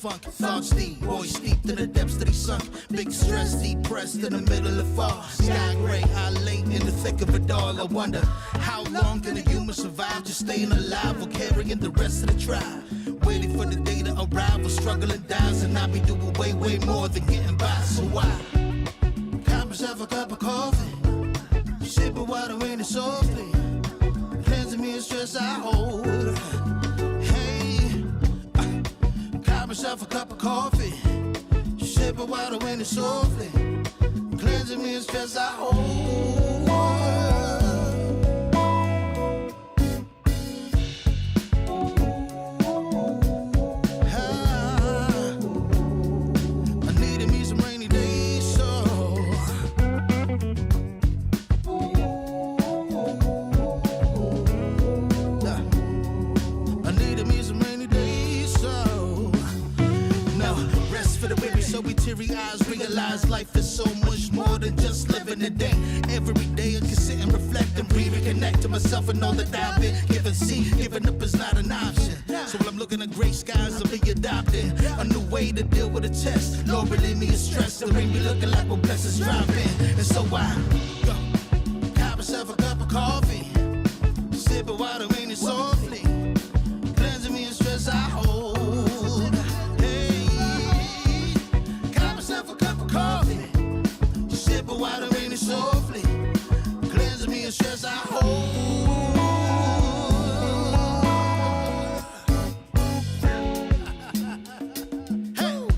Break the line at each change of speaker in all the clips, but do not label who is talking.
funk. Thoughts deep, boys steeped in the depths that he sunk. Big stress, depressed in the middle of fall. Sky gray, high late in the thick of it all. I wonder, how long can a human survive just staying alive or carrying the rest of the tribe? Waiting for the day to arrive or struggling dies, and I be doing way, way more than getting by. So why? Cop myself a cup of coffee, sipping water in it softly, cleansing me of stress I hold. Hey, cop myself a cup of coffee, sipping water in it softly, cleansing me of stress I hold. Realize life is so much more than just living a day. Every day I can sit and reflect and reconnect to myself and know that I've been given. See, giving up is not an option. So when I'm looking at gray skies, I'll be adopting a new way to deal with a test. Lord, relieve me of stress and bring me looking like when blessings drop in. And so I cop myself a cup of coffee, sipping water in it softly, cleansing me of stress I hold. Water in it softly, cleansing me of stress I hold. Hey,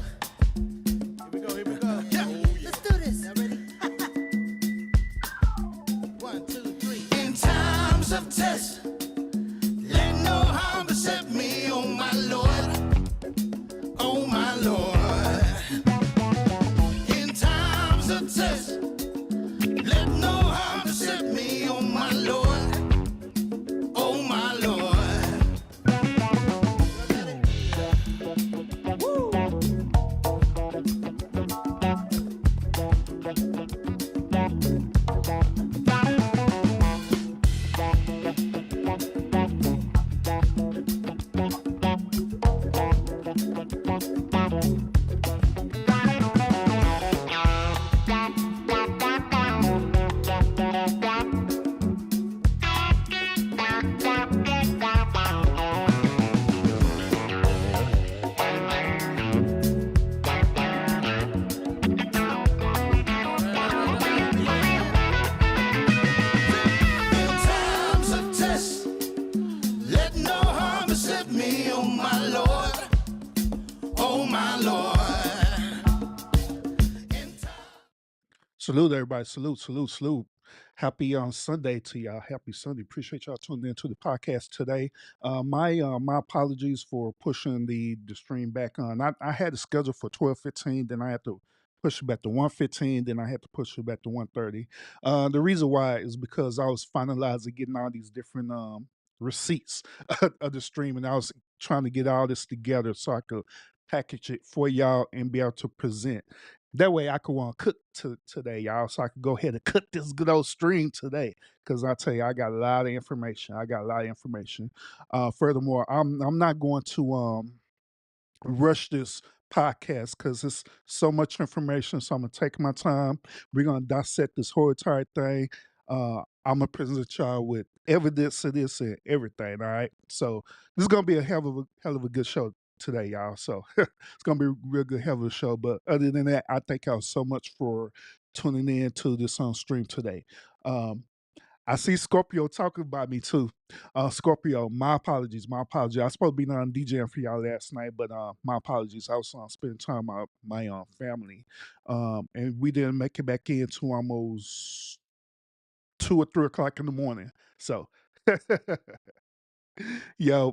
here we go. Yeah. Let's do this. Y'all ready? 1, 2, 3. In times of test, let no harm beset me, oh my Lord, oh my Lord. In times of test, let no harm beset me, oh my Lord, oh my Lord. Woo.
Salute, everybody. Salute. Happy Sunday to y'all. Happy Sunday. Appreciate y'all tuning into the podcast today. My apologies for pushing the stream back on. I had it scheduled for 12:15, then I had to push it back to 1:15, then I had to push it back to 1:30. The reason why is because I was finalizing getting all these different receipts of the stream, and I was trying to get all this together so I could package it for y'all and be able to present. That way I could cook today, y'all, so I could go ahead and cook this good old stream today. Because I tell you, I got a lot of information. Furthermore, I'm not going to rush this podcast because it's so much information. So I'm gonna take my time. We're gonna dissect this whole entire thing. I'm gonna present y'all with evidence of this and everything. All right. So this is gonna be a hell of a good show today, y'all. So it's gonna be a real good, hell of a show. But other than that, I thank y'all so much for tuning in to this on stream today. I see Scorpio talking about me too. Scorpio, my apologies. I was supposed to be on DJing for y'all last night, but my apologies. I was spending time with my family, and we didn't make it back in until almost 2 or 3 o'clock in the morning. So. I didn't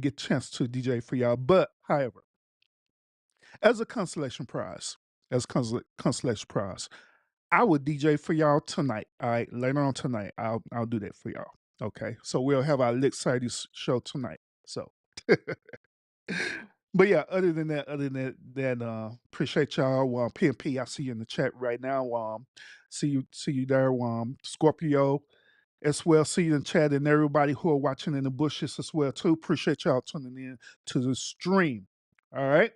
get a chance to DJ for y'all. But however, as a consolation prize, I would DJ for y'all tonight. All right, later on tonight, I'll do that for y'all. Okay, so we'll have our Lit Society show tonight. So, but yeah, other than that, appreciate y'all. PNP, I see you in the chat right now. See you there. Scorpio, as well. See you in chat, and everybody who are watching in the bushes as well too. Appreciate y'all tuning in to the stream. All right.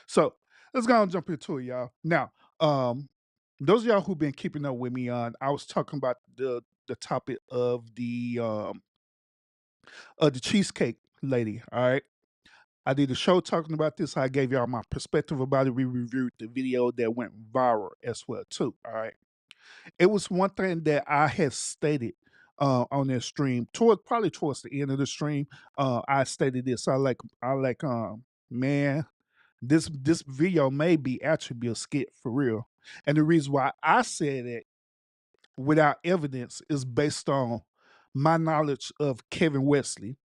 So let's go and jump into it, y'all. Now, those of y'all who've been keeping up with me on, I was talking about the topic of the Cheesecake Lady. All right. I did a show talking about this. I gave y'all my perspective about it. We reviewed the video that went viral as well, too. All right. It was one thing that I had stated on that stream, probably towards the end of the stream. I stated this. Man, this video may be actually be a skit for real. And the reason why I said it without evidence is based on my knowledge of Kevin Wesley.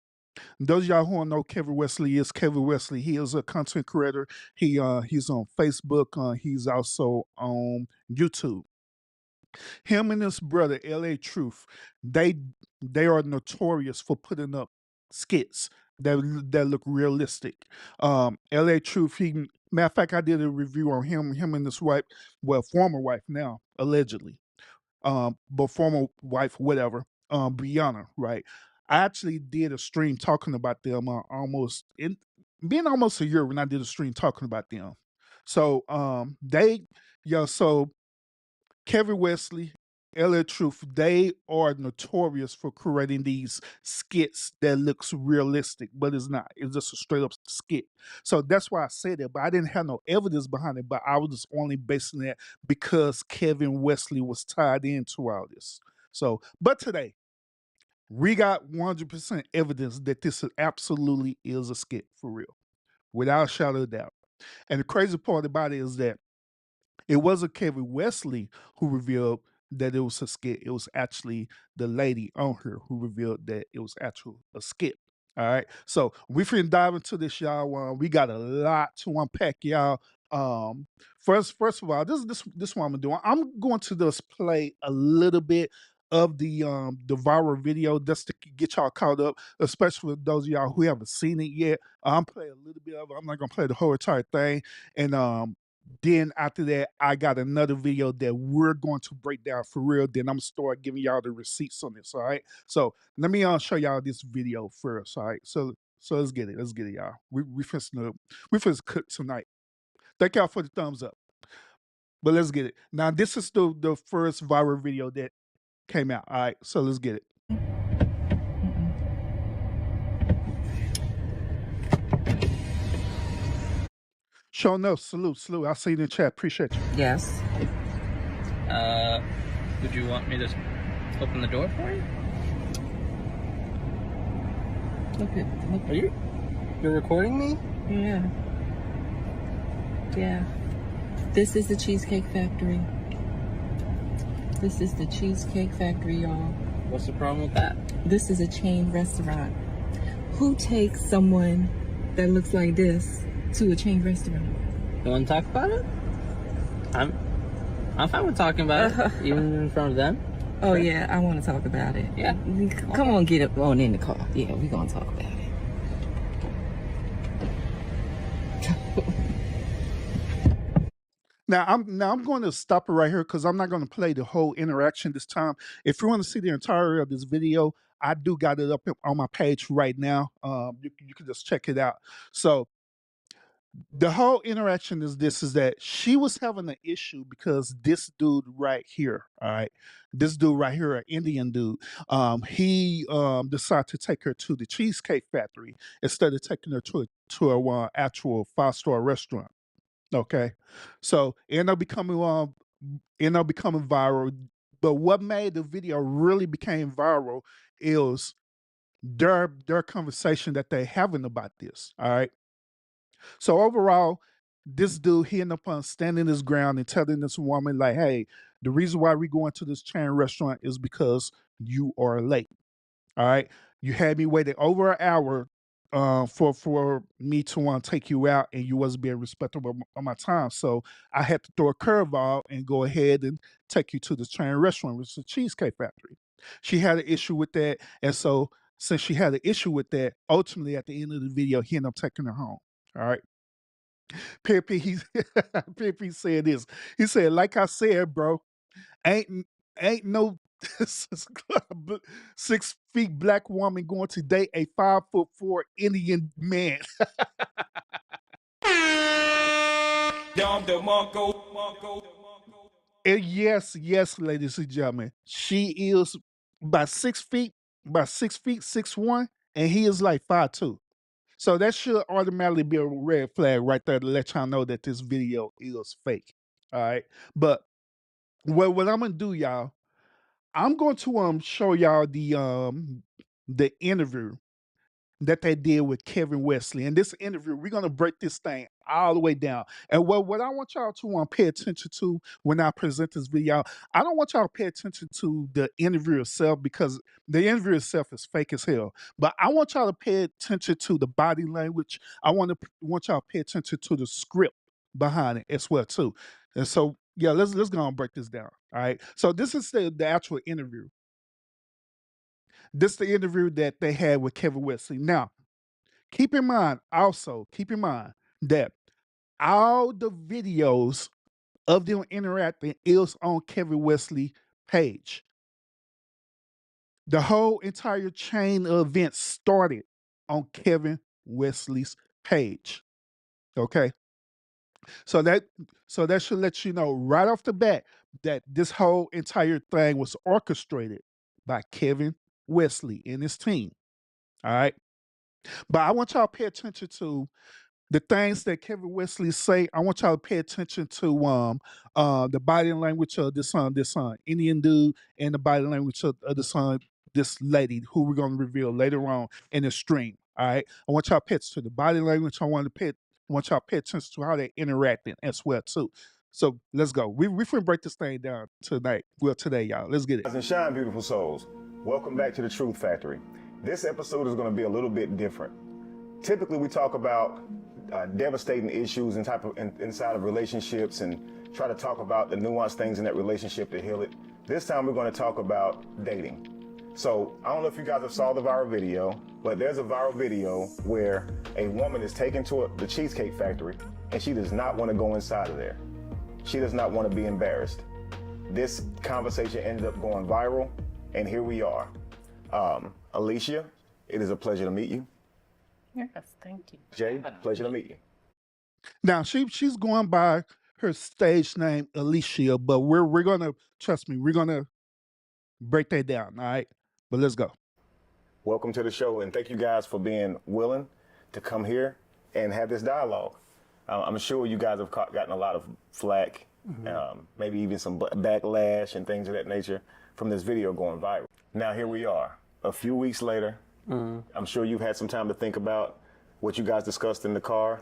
Those of y'all who don't know Kevin Wesley is Kevin Wesley. He is a content creator. He's on Facebook. He's also on YouTube. Him and his brother, LA Truth, they they are notorious for putting up skits that look realistic. LA Truth, matter of fact, I did a review on him and his wife, well, former wife now, allegedly. But former wife, whatever, Brianna, right? I actually did a stream talking about them being almost a year when I did a stream talking about them. So so Kevin Wesley, LA Truth, they are notorious for creating these skits that looks realistic, but it's not. It's just a straight up skit. So that's why I said it, but I didn't have no evidence behind it, but I was just only basing it because Kevin Wesley was tied into all this. So, but today, we got 100% evidence that this absolutely is a skit for real, without a shadow of doubt. And the crazy part about it is that it wasn't Kevin Wesley who revealed that it was a skit. It was actually the lady on here who revealed that it was actual a skit. All right. So we finna dive into this, y'all. We got a lot to unpack, y'all. Um, first of all, this what I'm gonna do. I'm going to just play a little bit of the viral video just to get y'all caught up, especially with those of y'all who haven't seen it yet. I'm playing a little bit of it. I'm not gonna play the whole entire thing. And then after that, I got another video that we're going to break down for real. Then I'm gonna start giving y'all the receipts on this. All right. So let me show y'all this video first. All right. So let's get it. Let's get it, y'all. We finna cook tonight. Thank y'all for the thumbs up. But let's get it. Now this is the first viral video that came out. All right. So let's get it. Show no salute. I see you in the chat. Appreciate you.
Yes.
Would you want me to open the door for you?
Look.
Are you're recording me?
Yeah. Yeah. This is the Cheesecake Factory. This is the Cheesecake Factory, y'all.
What's the problem with that?
This is a chain restaurant. Who takes someone that looks like this to a chain restaurant?
You want to talk about it? I'm fine with talking about it, even in front of them.
Oh, yeah, I want to talk about it.
Yeah.
Come on, get up on in the car. Yeah, we're going to talk about it.
Now I'm going to stop it right here because I'm not going to play the whole interaction this time. If you want to see the entirety of this video, I do got it up on my page right now. You can just check it out. So the whole interaction is that she was having an issue because this dude right here, all right, this dude right here, an Indian dude, he decided to take her to the Cheesecake Factory instead of taking her to a actual 5-star restaurant. Okay, so ended up becoming viral. But what made the video really became viral is their conversation that they having about this. All right. So overall, this dude he ended up standing his ground and telling this woman like, "Hey, the reason why we going to this chain restaurant is because you are late. All right, you had me waiting over an hour for me to want to take you out, and you wasn't being respectful of my time. So I had to throw a curveball and go ahead and take you to this chain restaurant, which is a Cheesecake Factory. She had an issue with that, and so since she had an issue with that, ultimately at the end of the video, he ended up taking her home. All right. Pepe, Pepe said this. He said, like I said, bro, ain't ain't no 6 feet black woman going to date a 5'4" Indian man. And yes, ladies and gentlemen, she is about 6 feet, 6'1", and he is like 5'2". So that should automatically be a red flag right there to let y'all know that this video is fake. All right. But what I'm gonna do, y'all, I'm going to show y'all the interview that they did with Kevin Wesley. In this interview, we're gonna break this thing all the way down. And what I want y'all to pay attention to when I present this video, I don't want y'all to pay attention to the interview itself because the interview itself is fake as hell. But I want y'all to pay attention to the body language. I want y'all to pay attention to the script behind it as well too. And so yeah, let's go and break this down. All right. So this is the actual interview. This is the interview that they had with Kevin Wesley. Now, keep in mind that all the videos of them interacting is on Kevin Wesley page. The whole entire chain of events started on Kevin Wesley's page. Okay. So that should let you know right off the bat that this whole entire thing was orchestrated by Kevin Wesley and his team. All right. But I want y'all to pay attention to the things that Kevin Wesley say. I want y'all to pay attention to the body language of this Indian dude, and the body language of this lady who we're gonna reveal later on in the stream. All right. I want y'all to pay attention to the body language. I want y'all to pay attention to how they're interacting as well too. So let's go. We finna break this thing down tonight. Well, today, y'all. Let's get it.
Rise and shine, beautiful souls. Welcome back to the Truth Factory. This episode is going to be a little bit different. Typically, we talk about devastating issues inside of relationships and try to talk about the nuanced things in that relationship to heal it. This time, we're going to talk about dating. So I don't know if you guys have saw the viral video, but there's a viral video where a woman is taken to the Cheesecake Factory and she does not want to go inside of there. She does not want to be embarrassed. This conversation ended up going viral, and here we are. Alicia, it is a pleasure to meet you.
Yes, thank you.
Jay, pleasure to meet you.
Now she's going by her stage name Alicia, but we're gonna trust me, we're gonna break that down, all right? But let's go.
Welcome to the show, and thank you guys for being willing to come here and have this dialogue. I'm sure you guys have gotten a lot of flack, maybe even some backlash and things of that nature from this video going viral. Now here we are, a few weeks later. I'm sure you've had some time to think about what you guys discussed in the car.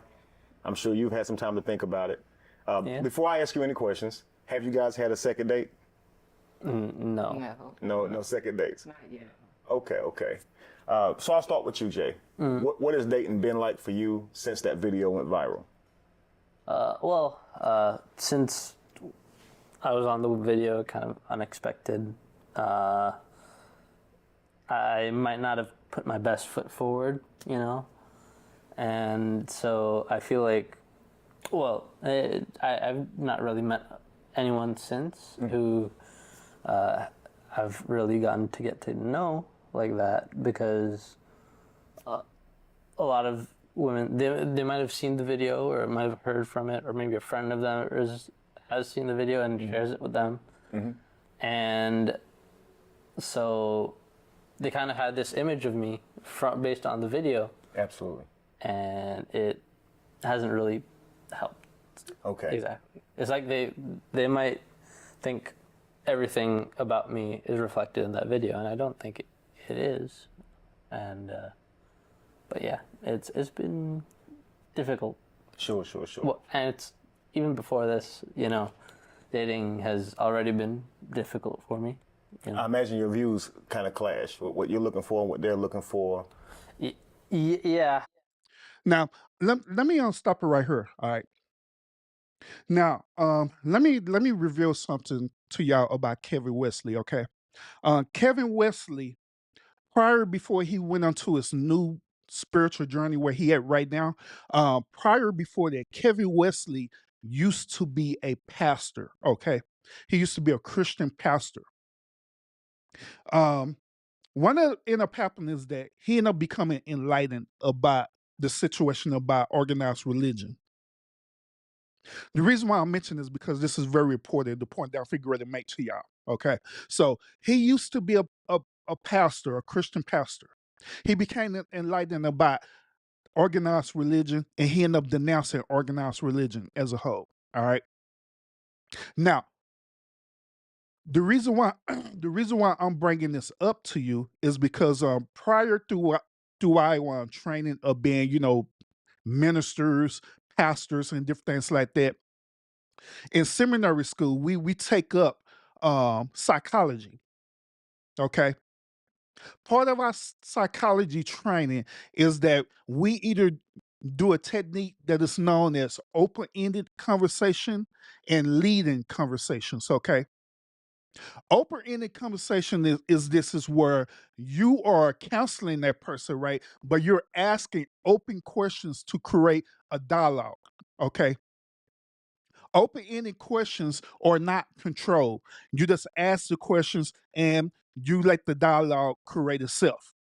I'm sure you've had some time to think about it. Before I ask you any questions, have you guys had a second date?
No.
No second dates?
Not yet.
Okay. So I'll start with you, Jay. What has dating been like for you since that video went viral?
Since I was on the video, kind of unexpected, I might not have put my best foot forward, and so I feel like, I've not really met anyone since who I've really gotten to get to know like that, because a lot of women, they might have seen the video or might have heard from it, or maybe a friend of them has seen the video and shares it with them. And so they kind of had this image of me based on the video.
Absolutely.
And it hasn't really helped.
Okay.
Exactly. It's like they might think everything about me is reflected in that video, and I don't think it is. And but yeah, it's been difficult.
Sure.
Well, and it's even before this, dating has already been difficult for me.
I imagine your views kind of clash with what you're looking for and what they're looking for.
Yeah.
Now let me stop it right here. All right. Now let me reveal something to y'all about Kevin Wesley. Okay. Kevin Wesley, before he went onto his new spiritual journey where he at right now, before that, Kevin Wesley used to be a pastor. Okay. He used to be a Christian pastor. One of ended up happening is that he ended up becoming enlightened about the situation about organized religion. The reason why I mention this because this is very important, the point that I'm figuring ready to make to y'all. Okay. So he used to be a pastor, a Christian pastor. He became enlightened about organized religion and he ended up denouncing organized religion as a whole. All right. Now, the reason why the reason why I'm bringing this up to you is because prior to I training of being, ministers, pastors, and different things like that, in seminary school, we take up psychology. Okay. Part of our psychology training is that we either do a technique that is known as open-ended conversation and leading conversations. Okay. Open-ended conversation is where you are counseling that person, right? But you're asking open questions to create a dialogue. Okay. Open-ended questions are not controlled. You just ask the questions and you let the dialogue create itself.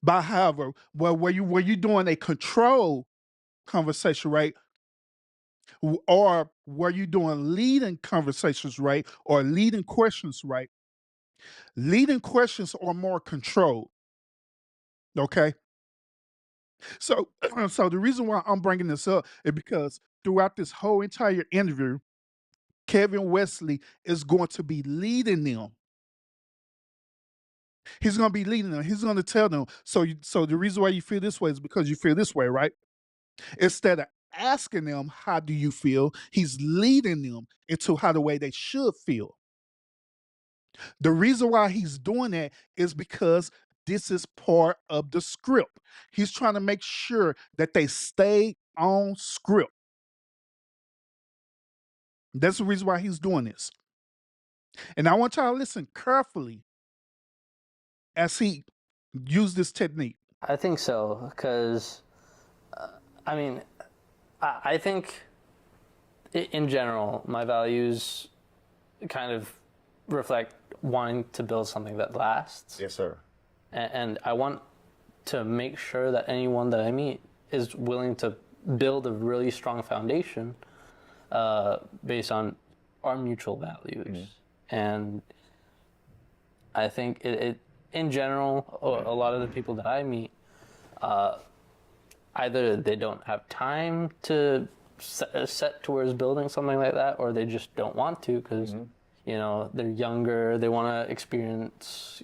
But however, where you doing a control conversation, right? Or where you doing leading conversations, right? Or leading questions, right? Leading questions are more controlled. Okay. So, so the reason why I'm bringing this up is because throughout this whole entire interview, Kevin Wesley is going to be leading them. He's going to be leading them. He's going to tell them. So the reason why you feel this way is because you feel this way, right? Instead of asking them how do you feel, he's leading them into how the way they should feel. The reason why he's doing that is because this is part of the script. He's trying to make sure that they stay on script. That's the reason why he's doing this. And I want y'all to listen carefully as he used this technique.
I think so, because, I mean, I think in general, my values kind of reflect wanting to build something that lasts.
Yes, sir.
And I want to make sure that anyone that I meet is willing to build a really strong foundation based on our mutual values. Mm-hmm. And I think it in general, a lot of the people that I meet, either they don't have time to set towards building something like that, or they just don't want to because, mm-hmm. They're younger, they want to experience,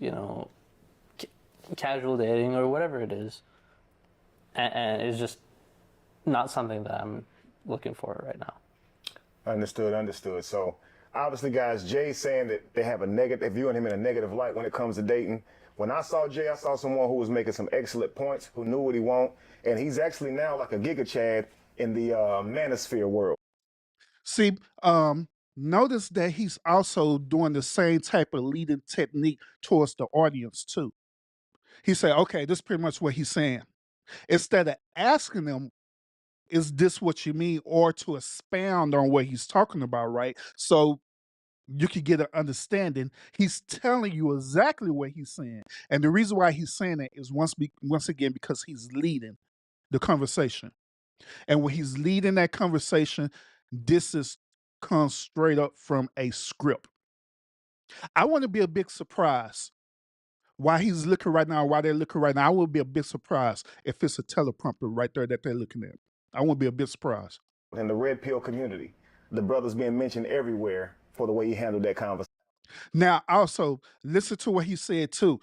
casual dating or whatever it is. And it's just not something that I'm looking for right now.
Understood. So obviously, guys, Jay's saying that they have a negative, they're viewing him in a negative light when it comes to dating. When I saw Jay, I saw someone who was making some excellent points, who knew what he wanted, and he's actually now like a Giga Chad in the manosphere world.
See, notice that he's also doing the same type of leading technique towards the audience too. He said, okay, this is pretty much what he's saying. Instead of asking them, is this what you mean? Or to expound on what he's talking about, right? So you can get an understanding. He's telling you exactly what he's saying. And the reason why he's saying that is once again, because he's leading the conversation. And when he's leading that conversation, this comes straight up from a script. I want to be a big surprise why he's looking right now, why they're looking right now. I would be a big surprise if it's a teleprompter right there that they're looking at. I won't be a bit surprised.
In the red pill community, the brother's being mentioned everywhere for the way he handled that conversation.
Now, also listen to what he said too.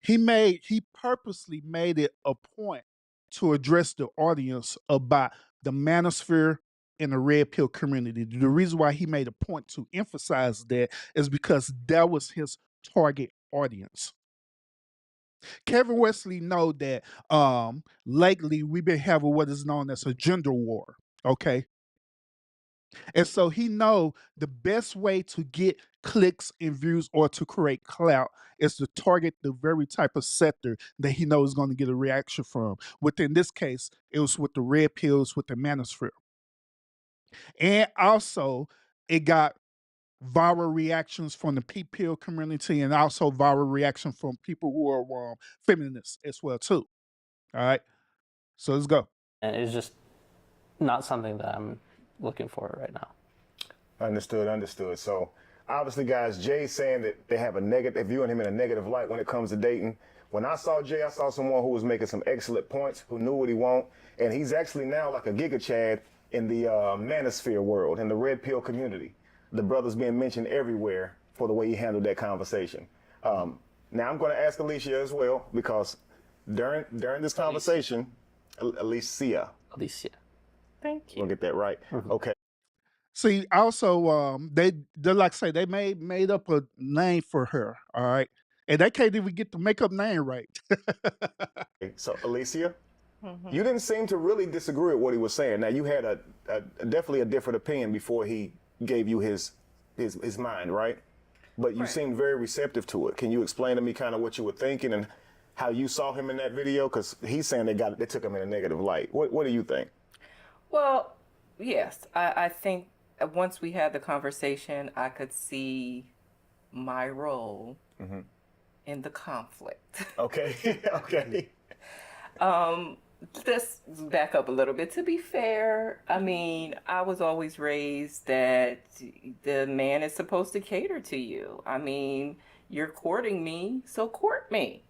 He purposely made it a point to address the audience about the manosphere in the red pill community. The reason why he made a point to emphasize that is because that was his target audience. Kevin Wesley know that lately we've been having what is known as a gender war. Okay. And so he know the best way to get clicks and views or to create clout is to target the very type of sector that he knows is going to get a reaction from. Within this case, it was with the red pills, with the manosphere. And also it got viral reactions from the P-pill community and also viral reaction from people who are feminists as well too. All right. So let's go.
And it's just not something that I'm looking for right now.
Understood. So obviously, guys, Jay's saying that they have a negative, they're viewing him in a negative light when it comes to dating. When I saw Jay, I saw someone who was making some excellent points, who knew what he wanted, and he's actually now like a Giga Chad in the manosphere world, in the red pill community. The brother's being mentioned everywhere for the way he handled that conversation. Now I'm going to ask Alicia as well, because during this conversation, Alicia.
Thank you.
We'll get that right. Okay.
See, also, they like I say they made up a name for her. All right, and they can't even get the makeup name right.
So Alicia, you didn't seem to really disagree with what he was saying. Now you had a definitely a different opinion before he gave you his mind, right? But you seemed very receptive to it. Can you explain to me kind of what you were thinking and how you saw him in that video? Because he's saying they took him in a negative light. What do you think?
Well, yes, I think once we had the conversation, I could see my role in the conflict.
Okay. Okay.
Let's back up a little bit. To be fair, I mean, I was always raised that the man is supposed to cater to you. I mean, you're courting me, so court me.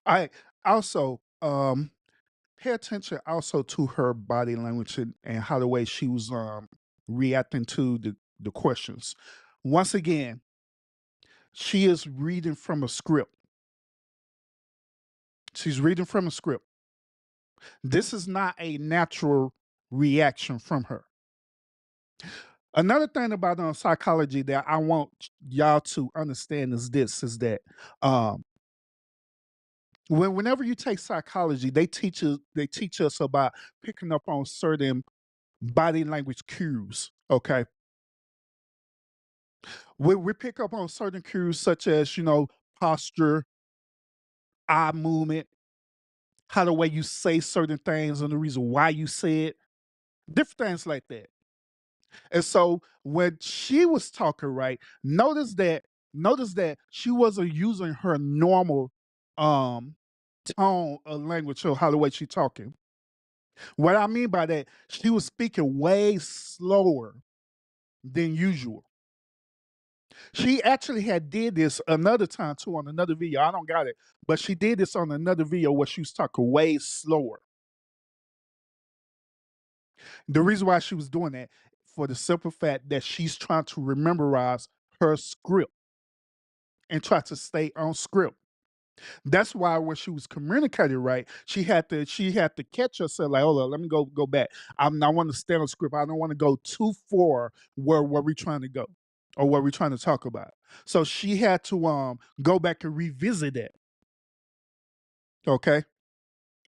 I also pay attention also to her body language and how the way she was reacting to the questions. Once again, she is reading from a script. She's reading from a script. This is not a natural reaction from her. Another thing about psychology that I want y'all to understand is that whenever you take psychology, they teach us about picking up on certain body language cues. Okay, we pick up on certain cues such as posture, eye movement, how the way you say certain things, and the reason why you say it, different things like that. And so when she was talking, right, notice that she wasn't using her normal um tone of language or how the way she talking. What I mean by that, she was speaking way slower than usual. She actually had did this another time too on another video. I don't got it, but she did this on another video where she was talking way slower. The reason why she was doing that for the simple fact that she's trying to memorize her script and try to stay on script. That's why when she was communicating right, she had to catch herself like, hold on, let me go back. I want to stay on script. I don't want to go too far where we're trying to go or what we're trying to talk about. So she had to go back and revisit it. Okay?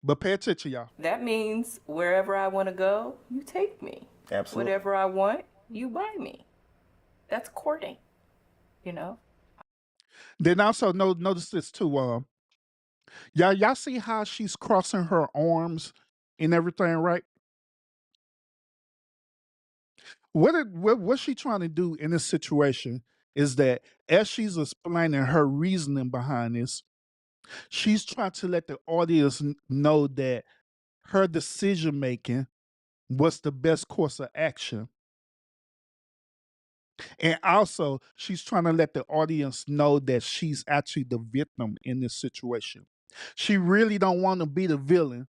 But pay attention, y'all.
That means wherever I want to go, you take me.
Absolutely.
Whatever I want, you buy me. That's courting, you know?
Then also notice this too. Y'all see how she's crossing her arms and everything, right? What's she trying to do in this situation is that as she's explaining her reasoning behind this, she's trying to let the audience know that her decision making was the best course of action. And also, she's trying to let the audience know that she's actually the victim in this situation. She really don't want to be the villain,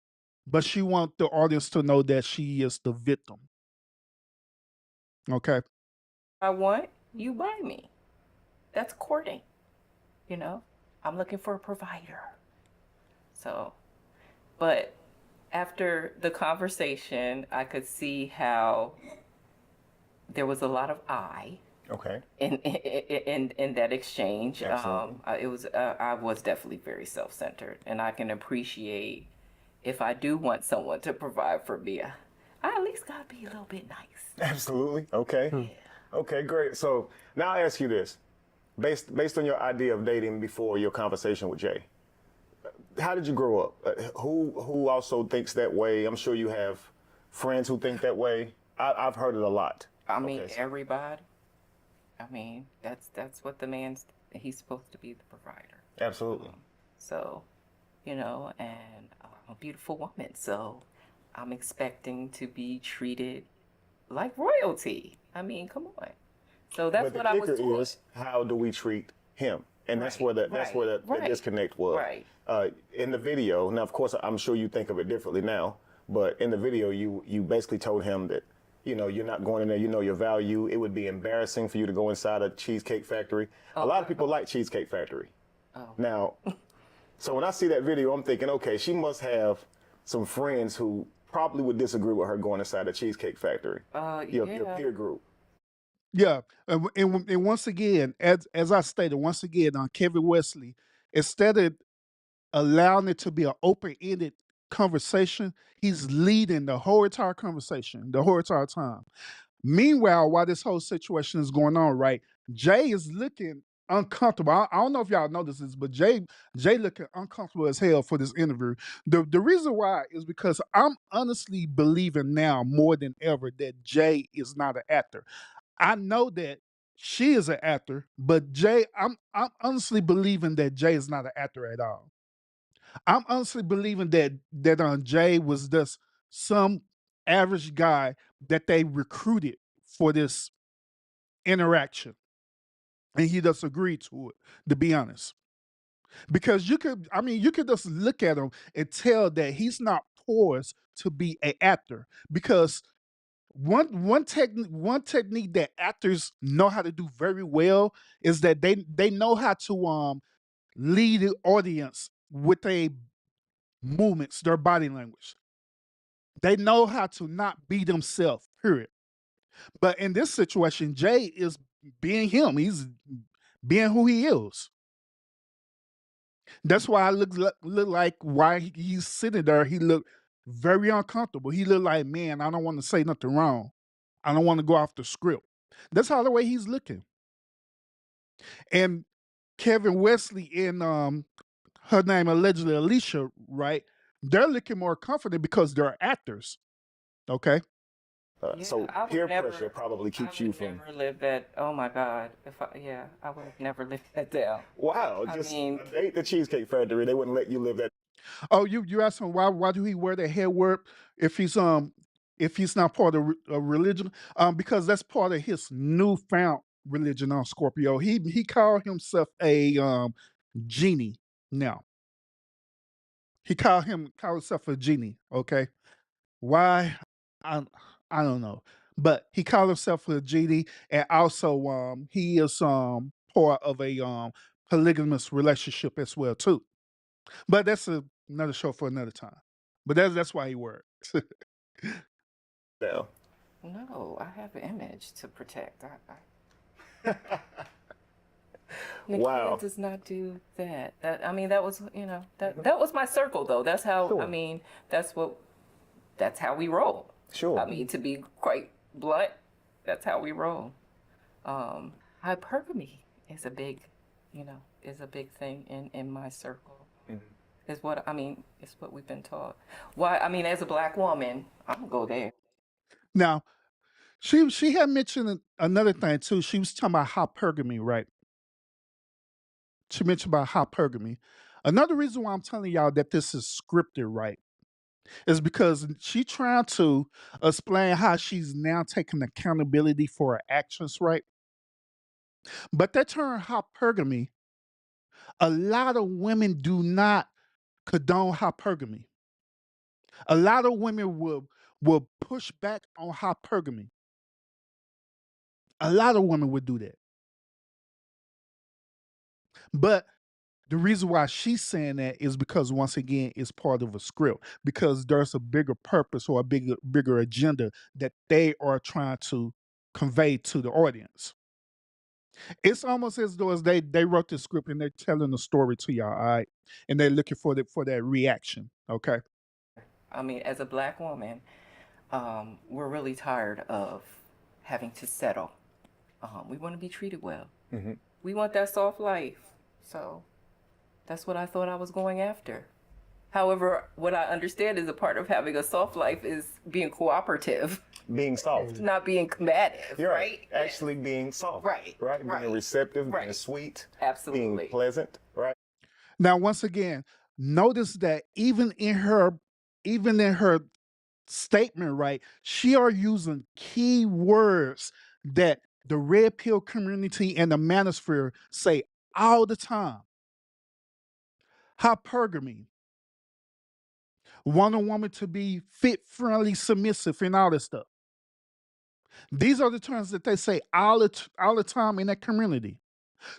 but she wants the audience to know that she is the victim. Okay?
I want, you buy me. That's courting, you know? I'm looking for a provider. So, but after the conversation, I could see how there was a lot of I
Okay.
in that exchange.
Absolutely.
I was definitely very self-centered, and I can appreciate if I do want someone to provide for me, I at least gotta be a little bit nice.
Absolutely. Okay. Okay, great. So now I ask you this. Based on your idea of dating before your conversation with Jay, how did you grow up? Who also thinks that way? I'm sure you have friends who think that way. I've heard it a lot.
I mean, everybody. I mean, that's what he's supposed to be the provider.
Absolutely.
So, you know, and I'm a beautiful woman, so I'm expecting to be treated like royalty. I mean, come on. So that's
But
what
the
I was
kicker
taught.
is, how do we treat him? And that's
Right,
where that
right.
disconnect was.
Right.
In the video, now of course I'm sure you think of it differently now, but in the video you basically told him that, you know, you're not going in there, you know your value. It would be embarrassing for you to go inside a Cheesecake Factory. A lot of people like Cheesecake Factory.
Oh.
Now, so when I see that video, I'm thinking, okay, she must have some friends who probably would disagree with her going inside a Cheesecake Factory. Your
Yeah.
peer group.
Yeah, and once again, as I stated, once again, on Kevin Wesley, instead of allowing it to be an open-ended conversation, he's leading the whole entire conversation, the whole entire time. Meanwhile, while this whole situation is going on, right, Jay is looking uncomfortable. I don't know if y'all noticed this, but Jay looking uncomfortable as hell for this interview. The reason why is because I'm honestly believing now more than ever that Jay is not an actor. I know that she is an actor, but I'm honestly believing that Jay is not an actor at all. I'm honestly believing that Jay was just some average guy that they recruited for this interaction, and he just agreed to it. To be honest, because you could just look at him and tell that he's not poised to be an actor. Because one technique that actors know how to do very well is that they know how to lead the audience with their movements, their body language. They know how to not be themselves, period. But in this situation, Jay is being him. He's being who he is. That's why I look like why he's sitting there. He looked very uncomfortable. He looked like, man, I don't want to say nothing wrong. I don't want to go off the script. That's how the way he's looking. And Kevin Wesley and her name allegedly Alicia, right? They're looking more confident because they're actors. Okay.
So
I would
peer
never-
pressure probably keeps you from.
Never lived that. Oh my God! I would have never lived that down.
Wow,
I
just
mean-
a date the Cheesecake Factory. They wouldn't let you live that.
Oh, you asked him why do he wear the head warp if he's not part of a religion? Because that's part of his newfound religion on Scorpio. He called himself a genie now. He called himself a genie. Okay, why? I I don't know, but he called himself a genie, and also he is part of a polygamous relationship as well too. But that's another show for another time. But that's why he worked.
Now.
No, I have an image to protect. Nikia
Wow.
does not do that. That was that was my circle though. That's how
Sure.
that's how we roll.
Sure.
I mean, to be quite blunt, that's how we roll. Hypergamy is a big thing in my circle. Is what it's what we've been taught. Why? I mean, as a black woman, I'm gonna go there.
Now, she had mentioned another thing too. She was talking about hypergamy, right? She mentioned about hypergamy. Another reason why I'm telling y'all that this is scripted, right, is because she trying to explain how she's now taking accountability for her actions, right? But that term hypergamy, a lot of women do not condone hypergamy. A lot of women will push back on hypergamy. A lot of women would do that. But the reason why she's saying that is because once again it's part of a script, because there's a bigger purpose or a bigger agenda that they are trying to convey to the audience. It's almost as though as they wrote the script and they're telling the story to y'all, all right, and they're looking for that reaction. Okay.
I mean, as a black woman, we're really tired of having to settle. We want to be treated well.
Mm-hmm.
We want that soft life. So that's what I thought I was going after. However, what I understand is a part of having a soft life is being cooperative,
Being soft.
not being combative.
You're
right?
Actually being soft.
Right,
Right.
right,
Being receptive, being
right.
sweet,
Absolutely.
being pleasant. Right.
Now, once again, notice that even in her statement, right, she are using key words that the red pill community and the manosphere say all the time. Hypergamy, want a woman to be fit, friendly, submissive, and all this stuff. These are the terms that they say all the time in that community.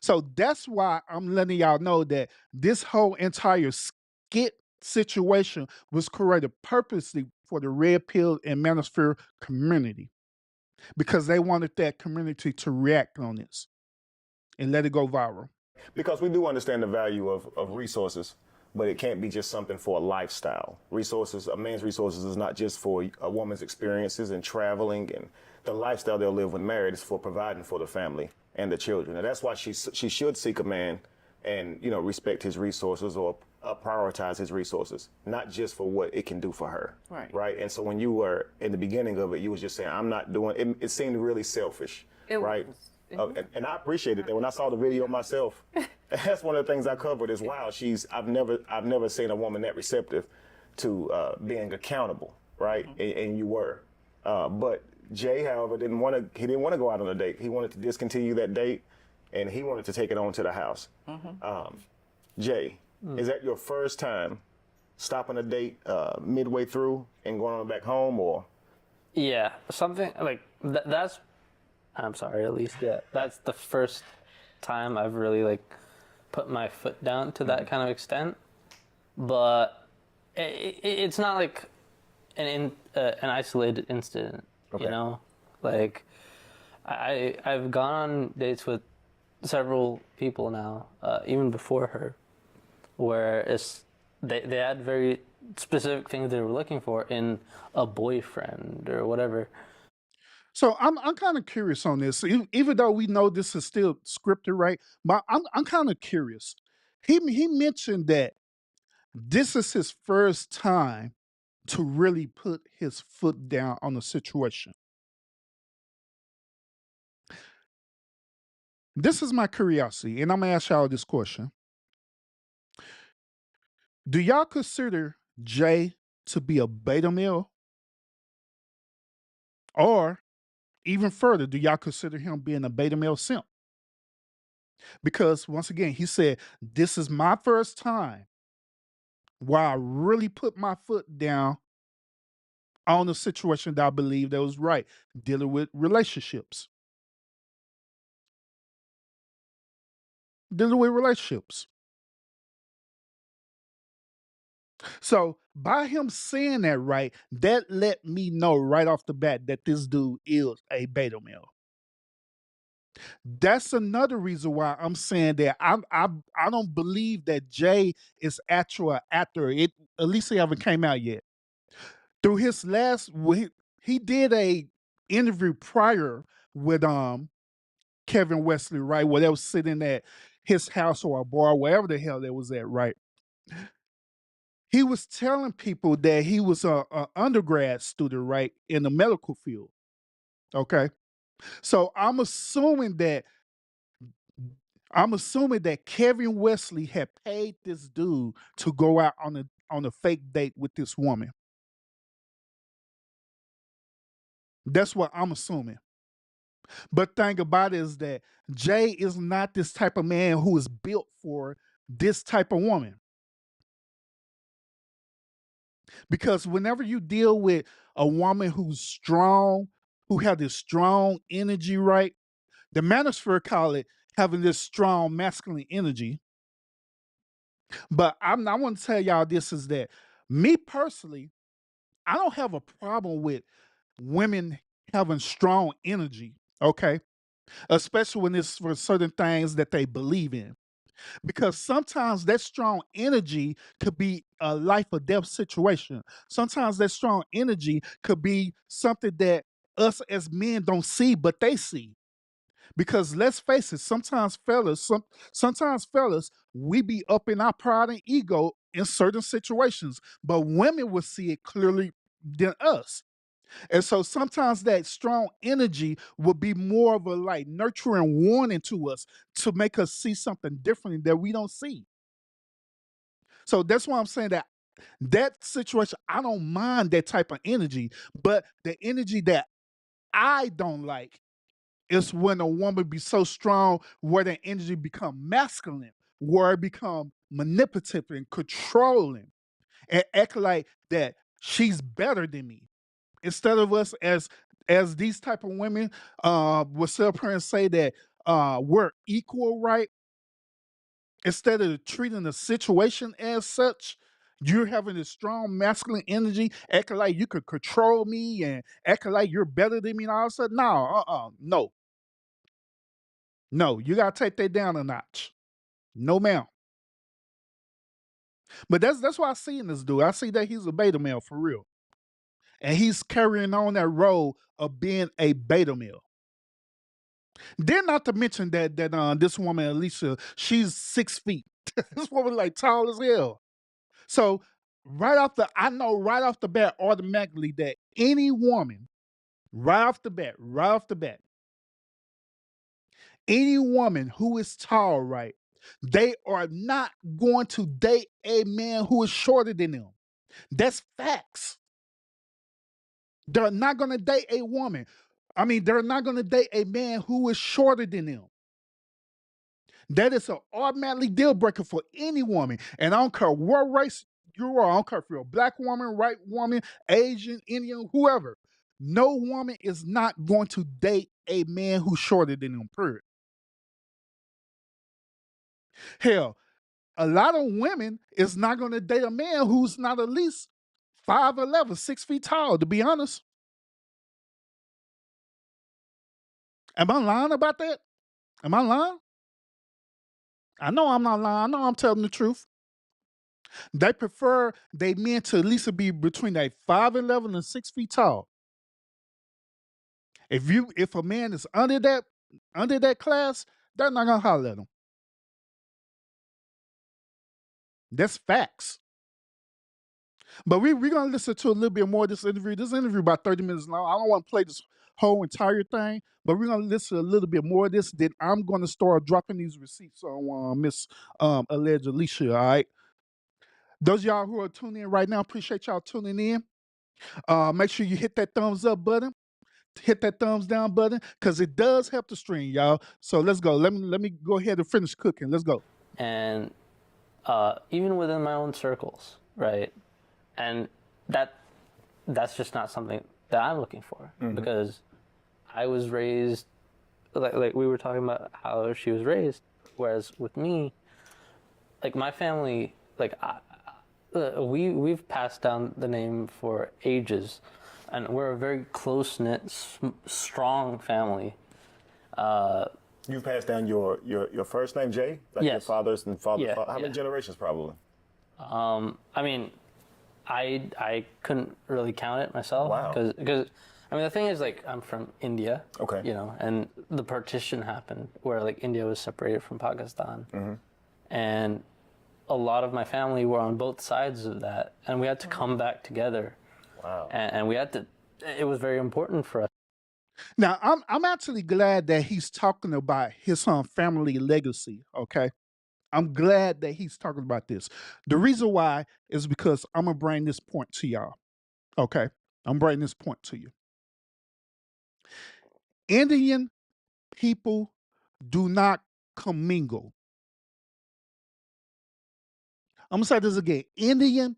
So that's why I'm letting y'all know that this whole entire skit situation was created purposely for the red pill and manosphere community because they wanted that community to react on this and let it go viral.
Because we do understand the value of resources, but it can't be just something for a lifestyle. Resources, a man's resources is not just for a woman's experiences and traveling and the lifestyle they'll live when married. Is for providing for the family and the children. And that's why she should seek a man and, you know, respect his resources or prioritize his resources, not just for what it can do for her. Right. And so when you were in the beginning of it, you was just saying, I'm not doing it. It seemed really selfish. Right. And I appreciated that when I saw the video myself. That's one of the things I covered is, wow, I've never seen a woman that receptive to being accountable, right? And you were, but Jay, however, didn't want to go out on a date. He wanted to discontinue that date, and he wanted to take it on to the house. Jay, is that your first time stopping a date midway through and going on back home, or?
Yeah, something like that's. I'm sorry, at least, yeah. That's the first time I've really, like, put my foot down to that kind of extent. But it's not, like, an isolated incident, you know? Like, I've gone on dates with several people now, even before her, where they had very specific things they were looking for in a boyfriend or whatever.
So I'm kind of curious on this, even though we know this is still scripted, right? But I'm kind of curious. He mentioned that this is his first time to really put his foot down on the situation. This is my curiosity, and I'm gonna ask y'all this question: do y'all consider Jay to be a beta male, or even further, do y'all consider him being a beta male simp? Because once again, he said, this is my first time where I really put my foot down on a situation that I believe that was right, dealing with relationships. Dealing with relationships. So by him saying that, right, that let me know right off the bat that this dude is a beta male. That's another reason why I'm saying that I don't believe that Jay is actual actor. At least he haven't came out yet. Through his last, he did a interview prior with Kevin Wesley, right, where they was sitting at his house or a bar, wherever the hell they was at, right. He was telling people that he was a undergrad student, right, in the medical field. Okay, so I'm assuming that Kevin Wesley had paid this dude to go out on a fake date with this woman. That's what I'm assuming. But thing about it is that Jay is not this type of man who is built for this type of woman. Because whenever you deal with a woman who's strong, who has this strong energy, right? The manosphere call it having this strong masculine energy. But I want to tell y'all this is that me personally, I don't have a problem with women having strong energy, okay? Especially when it's for certain things that they believe in. Because sometimes that strong energy could be a life or death situation. Sometimes that strong energy could be something that us as men don't see, but they see. Because let's face it, sometimes fellas, we be up in our pride and ego in certain situations, but women will see it clearly than us. And so sometimes that strong energy will be more of a like nurturing warning to us to make us see something different that we don't see. So that's why I'm saying that That situation, I don't mind that type of energy, but the energy that I don't like is when a woman be so strong where the energy become masculine, where it become manipulative and controlling and act like that she's better than me. Instead of us as these type of women will sit up here and say that we're equal, right? Instead of treating the situation as such, you're having this strong masculine energy, acting like you could control me and acting like you're better than me and all of a sudden. No, no. No, you gotta take that down a notch. No, ma'am. But that's what I see in this dude. I see that he's a beta male for real. And he's carrying on that role of being a beta male. Then not to mention that this woman, Alicia, she's 6 feet. This woman like tall as hell. So I know right off the bat automatically that any woman, right off the bat, any woman who is tall, right, they are not going to date a man who is shorter than them. That's facts. They're not going to date a woman. I mean, they're not going to date a man who is shorter than them. That is an automatically deal breaker for any woman. And I don't care what race you are. I don't care if you're a black woman, white woman, Asian, Indian, whoever. No woman is not going to date a man who's shorter than them, period. Hell, a lot of women is not going to date a man who's not at least 5'11", 6 feet tall, to be honest. Am I lying about that? Am I lying? I know I'm not lying. I know I'm telling the truth. They prefer they men to at least be between a 5'11" and 6 feet tall. If a man is under that class, they're not gonna holler at him. That's facts. But we're gonna listen to a little bit more of this interview. This interview about 30 minutes long. I don't want to play this whole entire thing, but we're gonna listen to a little bit more of this. Then I'm gonna start dropping these receipts on Miss Alleged Alicia. All right. Those of y'all who are tuning in right now, appreciate y'all tuning in. Make sure you hit that thumbs up button, hit that thumbs down button, because it does help the stream, y'all. So let's go. Let me go ahead and finish cooking. Let's go.
And even within my own circles, right? And that's just not something that I'm looking for, because I was raised like we were talking about how she was raised, whereas with me, like my family, like we've passed down the name for ages, and we're a very close-knit, strong family.
You've passed down your first name, Jay? Like
yes.
your father's and father.
Yeah,
How many generations, probably?
I mean, I couldn't really count it myself.
Wow.
Because I mean, the thing is, like, I'm from India.
Okay.
You know, and the partition happened where, like, India was separated from Pakistan. And a lot of my family were on both sides of that, and we had to come back together.
Wow.
And we had to, it was very important for us.
Now, I'm actually glad that he's talking about his family legacy, okay? I'm glad that he's talking about this. The reason why is because I'm going to bring this point to y'all, okay? I'm bringing this point to you. Indian people do not commingle. I'm going to say this again. Indian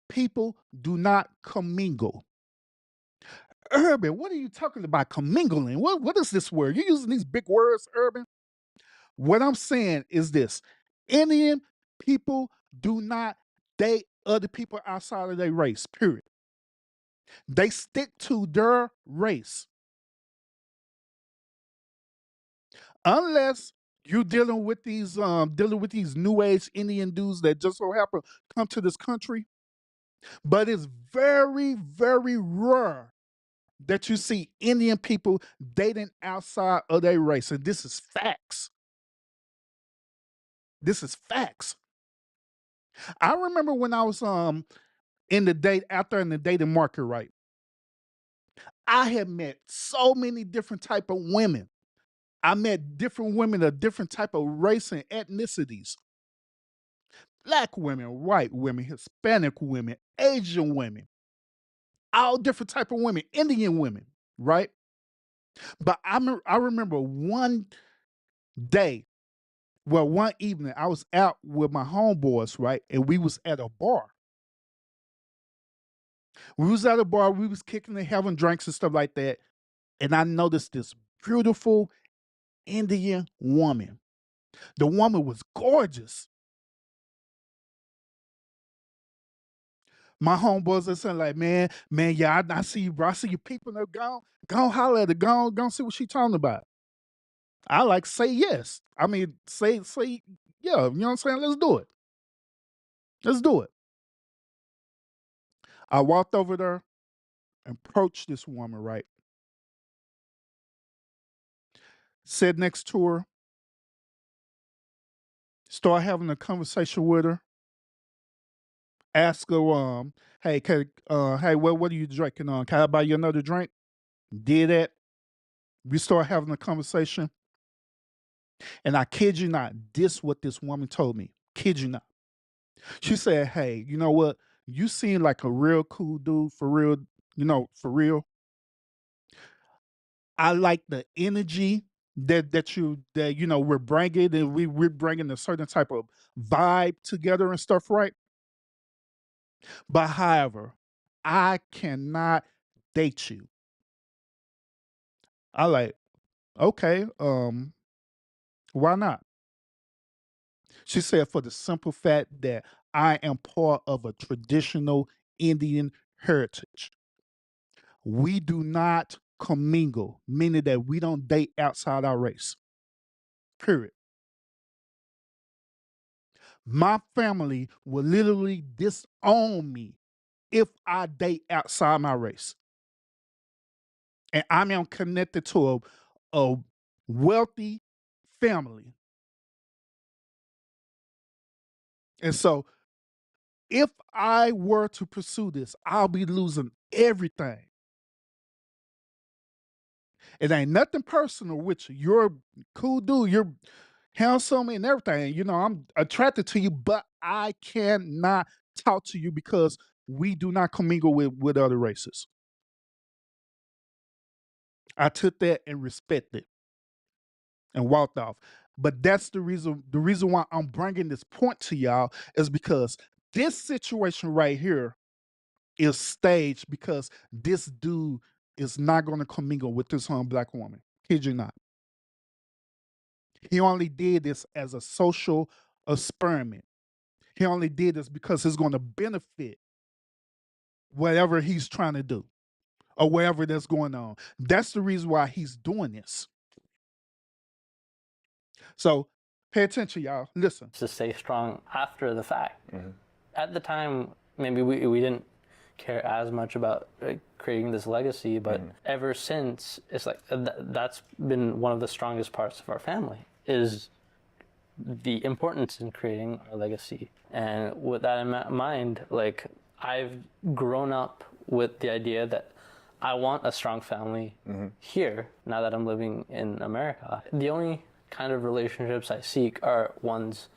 people do not commingle. Urban, what are you talking about commingling? What is this word? You're using these big words, Urban? What I'm saying is this. Indian people do not date other people outside of their race, period. They stick to their race. Unless you're dealing with these new age Indian dudes that just so happen come to this country. But it's very, very rare that you see Indian people dating outside of their race. And this is facts. This is facts. I remember when I was in the dating market, right? I had met so many different type of women. I met different women of different type of race and ethnicities. Black women, white women, Hispanic women, Asian women, all different type of women, Indian women, right? But I remember one day, well, one evening, I was out with my homeboys, right? And we was at a bar. We was at a bar, we was kicking and having drinks and stuff like that. And I noticed this beautiful Indian woman. The woman was gorgeous. My homeboys are saying like, man, yeah, I see you, bro. I see you peeping her. Go holler at her. Go see what she talking about. I like say yes. I mean, say, yeah, you know what I'm saying? Let's do it. Let's do it. I walked over there, approached this woman, right? Sat next to her, start having a conversation with her, ask her, hey, hey, what are you drinking on? Can I buy you another drink? Did that. We start having a conversation. And I kid you not, this what this woman told me. Kid you not. She said, hey, you know what? You seem like a real cool dude, for real, for real. I like the energy that we're bringing, and we're bringing a certain type of vibe together and stuff, right? But however, I cannot date you. I like, okay, why not? She said, for the simple fact that I am part of a traditional Indian heritage. We do not commingle, meaning that we don't date outside our race. Period. My family will literally disown me if I date outside my race. And I'm connected to a wealthy family. And so if I were to pursue this, I'll be losing everything. It ain't nothing personal with you. You're a cool dude. You're handsome and everything. I'm attracted to you, but I cannot talk to you because we do not commingle with other races. I took that and respected and walked off. But that's the reason. The reason why I'm bringing this point to y'all is because this situation right here is staged because this dude is not going to commingle with this black woman. Kid you not. He only did this as a social experiment. He only did this because it's going to benefit whatever he's trying to do or whatever that's going on. That's the reason why he's doing this. So pay attention, y'all. Listen.
To stay strong after the fact. At the time, maybe we didn't care as much about creating this legacy, but ever since, it's like that's been one of the strongest parts of our family, is the importance in creating our legacy. And with that in mind, like, I've grown up with the idea that I want a strong family here now that I'm living in America. The only kind of relationships I seek are ones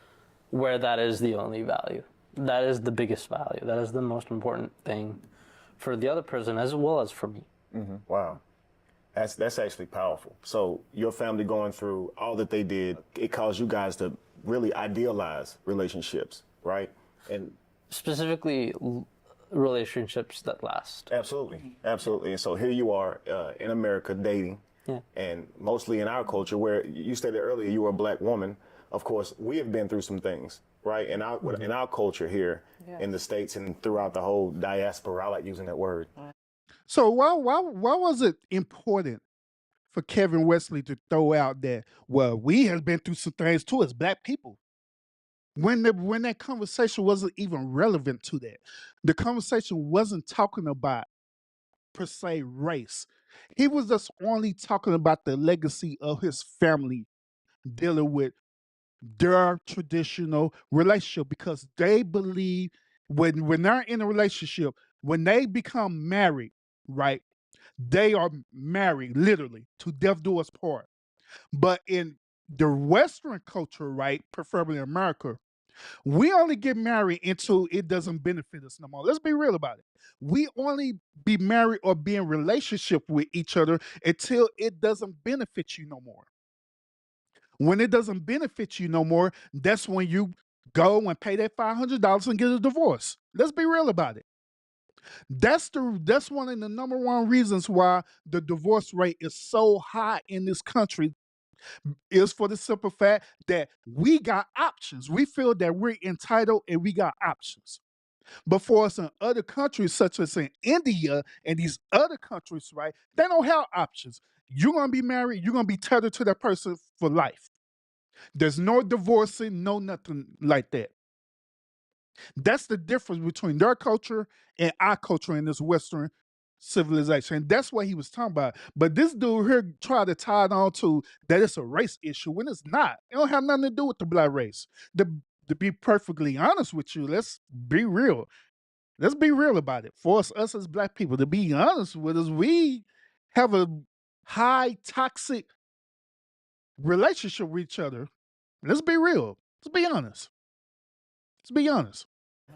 where that is the only value. That is the biggest value. That is the most important thing for the other person as well as for me.
Wow. That's actually powerful. So your family going through all that they did, it caused you guys to really idealize relationships, right? And
specifically relationships that last.
Absolutely. And so here you are in America dating. Yeah. And mostly in our culture, where you stated earlier you were a black woman. Of course, we have been through some things, right? In our culture here in the States and throughout the whole diaspora, I like using that word.
So why was it important for Kevin Wesley to throw out that, well, we have been through some things too as black people? When that conversation wasn't even relevant to that. The conversation wasn't talking about per se race. He was just only talking about the legacy of his family dealing with their traditional relationship, because they believe when they're in a relationship, when they become married, right, they are married literally to death do us part. But in the Western culture, right, preferably America, We only get married until it doesn't benefit us no more. Let's be real about it. We only be married or be in relationship with each other until it doesn't benefit you no more. When it doesn't benefit you no more, that's when you go and pay that $500 and get a divorce. Let's be real about it. That's one of the number one reasons why the divorce rate is so high in this country, is for the simple fact that we got options. We feel that we're entitled and we got options. But for us in other countries, such as in India and these other countries, right, they don't have options. You're gonna be married, you're gonna be tethered to that person for life. There's no divorcing, no nothing like that. That's the difference between their culture and our culture in this Western civilization. And that's what he was talking about. But this dude here tried to tie it on to that it's a race issue when it's not. It don't have nothing to do with the black race. To be perfectly honest with you, let's be real. Let's be real about it. For us as black people, to be honest with us, we have a high toxic relationship with each other. Let's be real. Let's be honest. Let's be honest.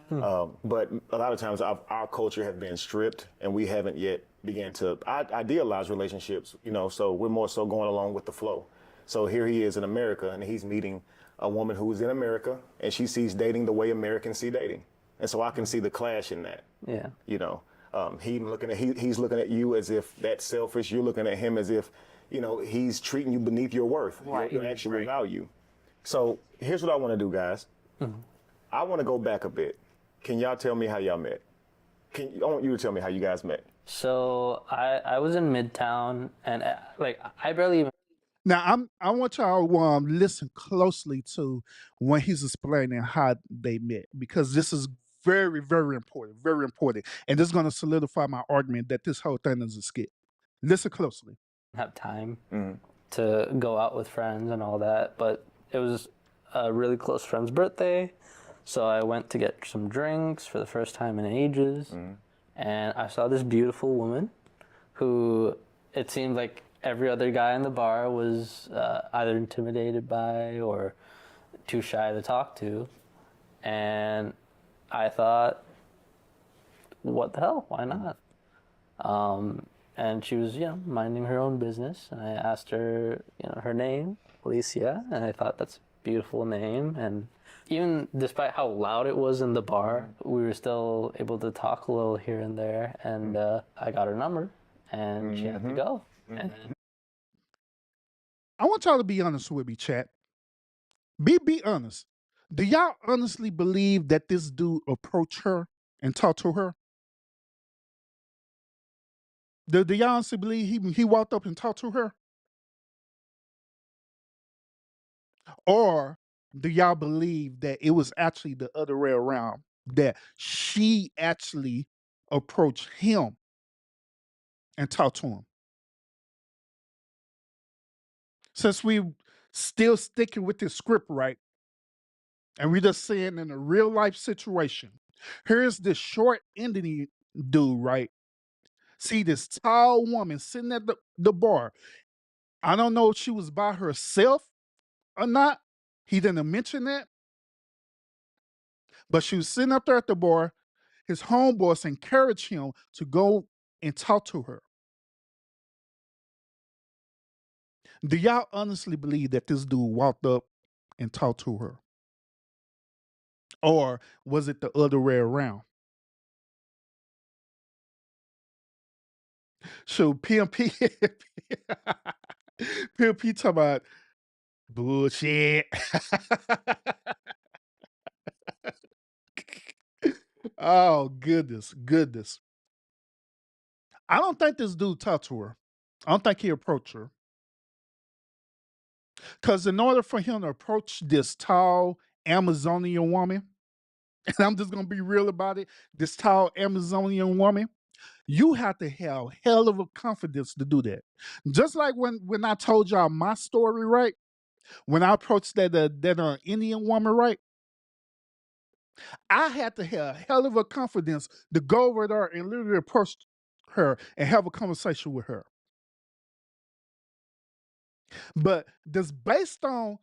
But a lot of times our culture has been stripped and we haven't yet began to idealize relationships, so we're more so going along with the flow. So here he is in America and he's meeting a woman who's in America and she sees dating the way Americans see dating. And so I can see the clash in that.
Yeah.
He's looking at you as if that's selfish. You're looking at him as if, he's treating you beneath your worth,
Right.
your actual value. So here's what I want to do, guys. I want to go back a bit. Can y'all tell me how y'all met? I want you to tell me how you guys met.
So I was in Midtown, and I barely even.
Now I want y'all to listen closely to when he's explaining how they met, because this is very, very important, very important. And this is going to solidify my argument that this whole thing is a skit. Listen closely.
Have time to go out with friends and all that, but it was a really close friend's birthday, so I went to get some drinks for the first time in ages, and I saw this beautiful woman who it seemed like every other guy in the bar was either intimidated by or too shy to talk to, and I thought, what the hell, why not? And she was, minding her own business. And I asked her, her name, Alicia, and I thought that's a beautiful name. And even despite how loud it was in the bar, we were still able to talk a little here and there. And I got her number, and she had to go. And
I want y'all to be honest with me, chat. Be honest. Do y'all honestly believe that this dude approached her and talked to her? Do y'all honestly believe he walked up and talked to her? Or do y'all believe that it was actually the other way around, that she actually approached him and talked to him? Since we still sticking with this script, right? And we just saying in a real life situation, here's this short Indian dude, right? See this tall woman sitting at the bar. I don't know if she was by herself or not. He didn't mention that. But she was sitting up there at the bar. His homeboys encouraged him to go and talk to her. Do y'all honestly believe that this dude walked up and talked to her? Or was it the other way around? So PMP, PMP talking about bullshit. Oh, goodness. I don't think this dude talked to her. I don't think he approached her. Because in order for him to approach this tall Amazonian woman, and I'm just going to be real about it, this tall Amazonian woman, you have to have hell of a confidence to do that. Just like when I told y'all my story, right? When I approached that Indian woman, right? I had to have hell of a confidence to go over there and literally approach her and have a conversation with her. But just based on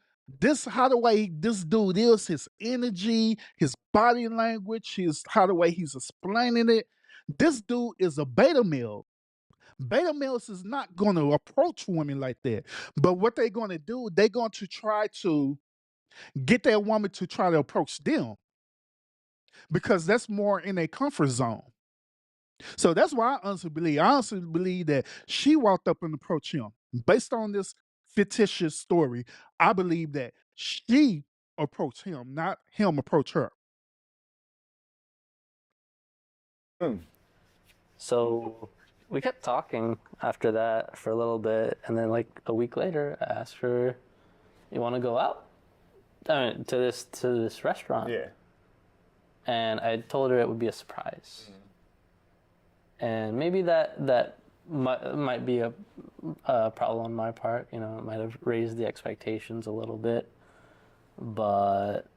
How the way this dude is, his energy, his body language, how the way he's explaining it. This dude is a beta male. Beta males is not going to approach women like that. But what they're going to do, they're going to try to get that woman to try to approach them because that's more in a comfort zone. So that's why I honestly believe that she walked up and approached him. Based on this fictitious story, I believe that she approached him, not him approach her.
So we kept talking after that for a little bit, and then like a week later, I asked her, "You want to go out? I mean, to this restaurant?"
Yeah.
And I told her it would be a surprise. And maybe that might be a problem on my part. You know, it might have raised the expectations a little bit, but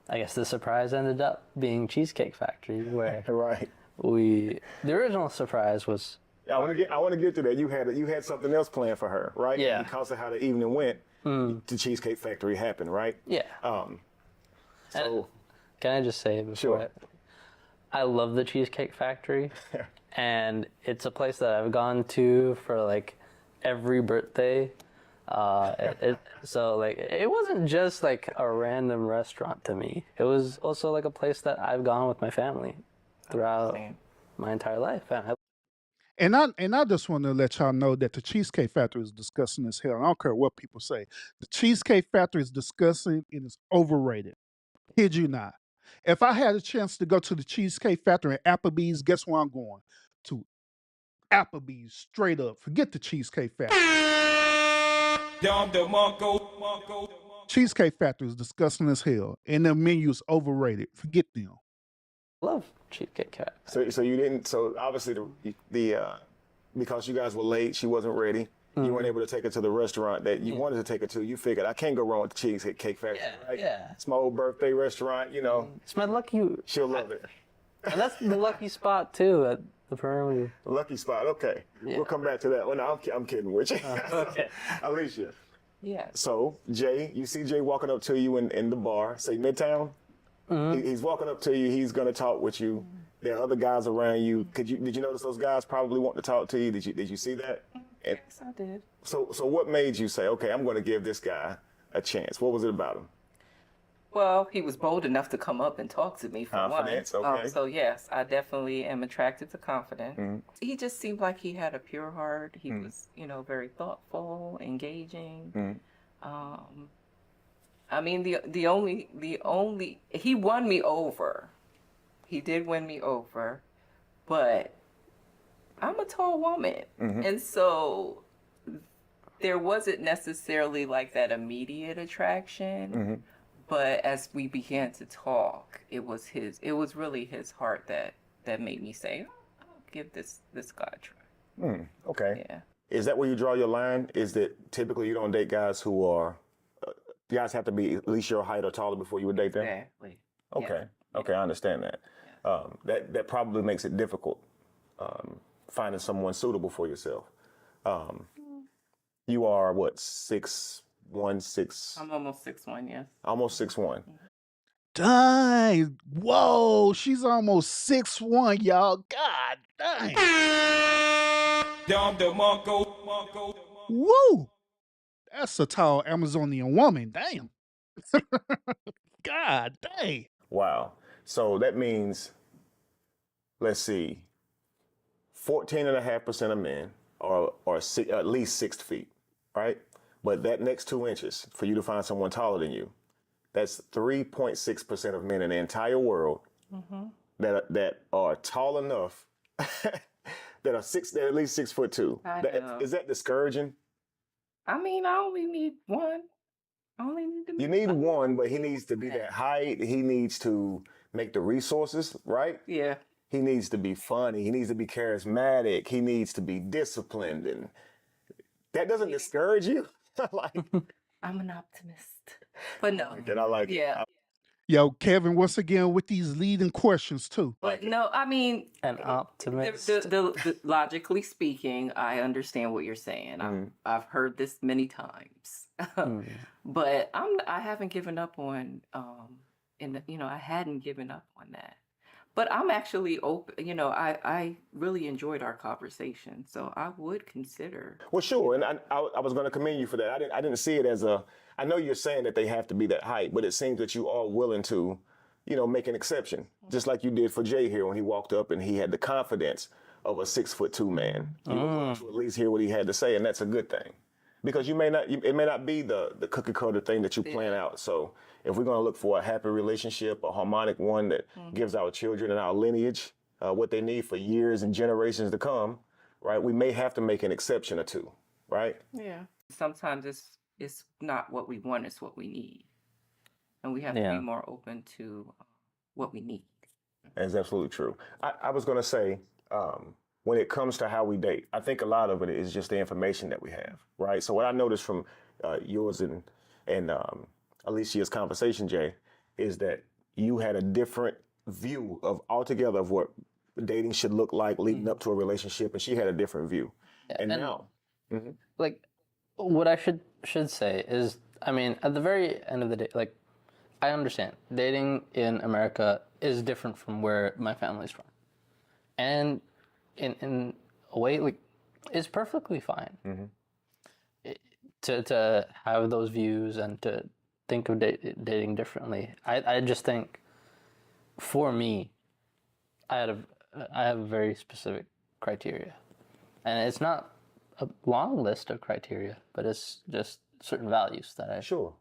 I guess the surprise ended up being Cheesecake Factory, where
Right.
the original surprise was
I want to get to that. You had something else planned for her, right?
Yeah.
Because of how the evening went, the Cheesecake Factory happened, right?
yeah.
So
Can I just say before
Sure.
I love the Cheesecake Factory, and it's a place that I've gone to for like every birthday. So like it wasn't just like a random restaurant to me. It was also like a place that I've gone with my family throughout my entire life. And
I just want to let y'all know that the Cheesecake Factory is disgusting as hell. I don't care what people say. The Cheesecake Factory is disgusting and it's overrated. Kid you not. If I had a chance to go to the Cheesecake Factory and Applebee's, guess where I'm going? To Applebee's, straight up. Forget the Cheesecake Factory. Cheesecake Factory is disgusting as hell, and the menu is overrated. Forget them.
I love Cheesecake Factory.
so you didn't. So obviously the because you guys were late, she wasn't ready. You weren't able to take her to the restaurant that you wanted to take her to. You figured, I can't go wrong with the Cheesecake Factory, right?
Yeah.
It's my old birthday restaurant, you know.
It's my lucky,
She'll love it.
and that's the lucky spot too at the perimeter.
Lucky spot, okay.
Yeah.
We'll come back to that. Well, no, I'm kidding with you.
Okay.
Alicia.
Yeah.
So, Jay, you see Jay walking up to you in the bar, say Midtown? He's walking up to you, he's going to talk with you. There are other guys around you. Did you notice those guys probably want to talk to you? Did you see that? And
Yes, I did.
so what made you say, okay, I'm going to give this guy a chance? What was it about him?
Well, he was bold enough to come up and talk to me for
Confidence,
one.
okay.
So yes, I definitely am attracted to confidence. He just seemed like he had a pure heart. He was, very thoughtful, engaging. I mean, the only he won me over. He did win me over, but I'm a tall woman, and so there wasn't necessarily like that immediate attraction. But as we began to talk, it was really his heart that made me say, I'll give this guy a try.
Okay.
Yeah.
Is that where you draw your line? Is that typically you don't date guys who are, guys have to be at least your height or taller before you would date them?
Exactly.
Okay. Okay, I understand that. That probably makes it difficult finding someone suitable for yourself. You are what, 6'1", 6?
I'm almost 6'1", yes.
Almost 6'1".
Dang. Whoa, she's almost 6'1", y'all. God dang. Woo. That's a tall Amazonian woman. Damn. God dang.
Wow. So that means, let's see, 14.5% of men are at least 6 feet, right? But that next 2 inches for you to find someone taller than you, that's 3.6% of men in the entire world that are tall enough they're at least 6'2".
I know.
Is that discouraging?
I mean, I only need one. I only need to
You need one, but he needs to be that height. He needs to make the resources, right?
Yeah.
He needs to be funny. He needs to be charismatic. He needs to be disciplined. And that doesn't discourage you? Like,
I'm an optimist. But no.
that I like it.
Yeah.
Yo, Kevin, once again with these leading questions too.
But no, I mean,
An optimist.
logically speaking, I understand what you're saying. I've heard this many times. But I haven't given up on I hadn't given up on that. But I'm actually open, I really enjoyed our conversation, so I would consider.
Well, sure, and I was going to commend you for that. I didn't see it as a. I know you're saying that they have to be that height, but it seems that you are willing to, make an exception, just like you did for Jay here when he walked up and he had the confidence of a 6'2" man. You were willing to at least hear what he had to say, and that's a good thing, because it may not be the cookie cutter thing that you plan out. So if we're going to look for a happy relationship, a harmonic one that gives our children and our lineage what they need for years and generations to come, right? We may have to make an exception or two, right?
Yeah. Sometimes it's not what we want, it's what we need. And we have to
Yeah.
be more open to what we need.
That's absolutely true. I was going to say, when it comes to how we date, I think a lot of it is just the information that we have, right? So what I noticed from yours and Alicia's conversation, Jay, is that you had a different view of altogether of what dating should look like leading up to a relationship, and she had a different view. And now,
like, what I should say is, I mean, at the very end of the day, like, I understand dating in America is different from where my family's from, and in a way, like, it's perfectly fine to have those views and to think of dating differently. I just think, for me, I have a very specific criteria, and it's not a long list of criteria, but it's just certain values that I
sure.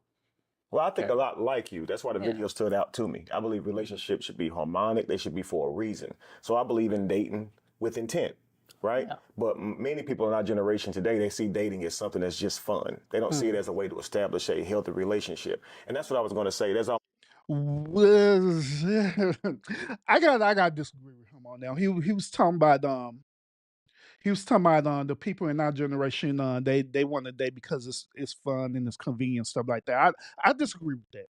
Well, I think a lot like you. That's why the video stood out to me. I believe relationships should be harmonic. They should be for a reason. So I believe in dating with intent, right? Yeah. But many people in our generation today, they see dating as something that's just fun. They don't see it as a way to establish a healthy relationship. And that's what I was going to say. There's all.
I got to disagree with him on that. He was talking about the people in our generation. They want to date because it's fun and it's convenient, stuff like that. I disagree with that.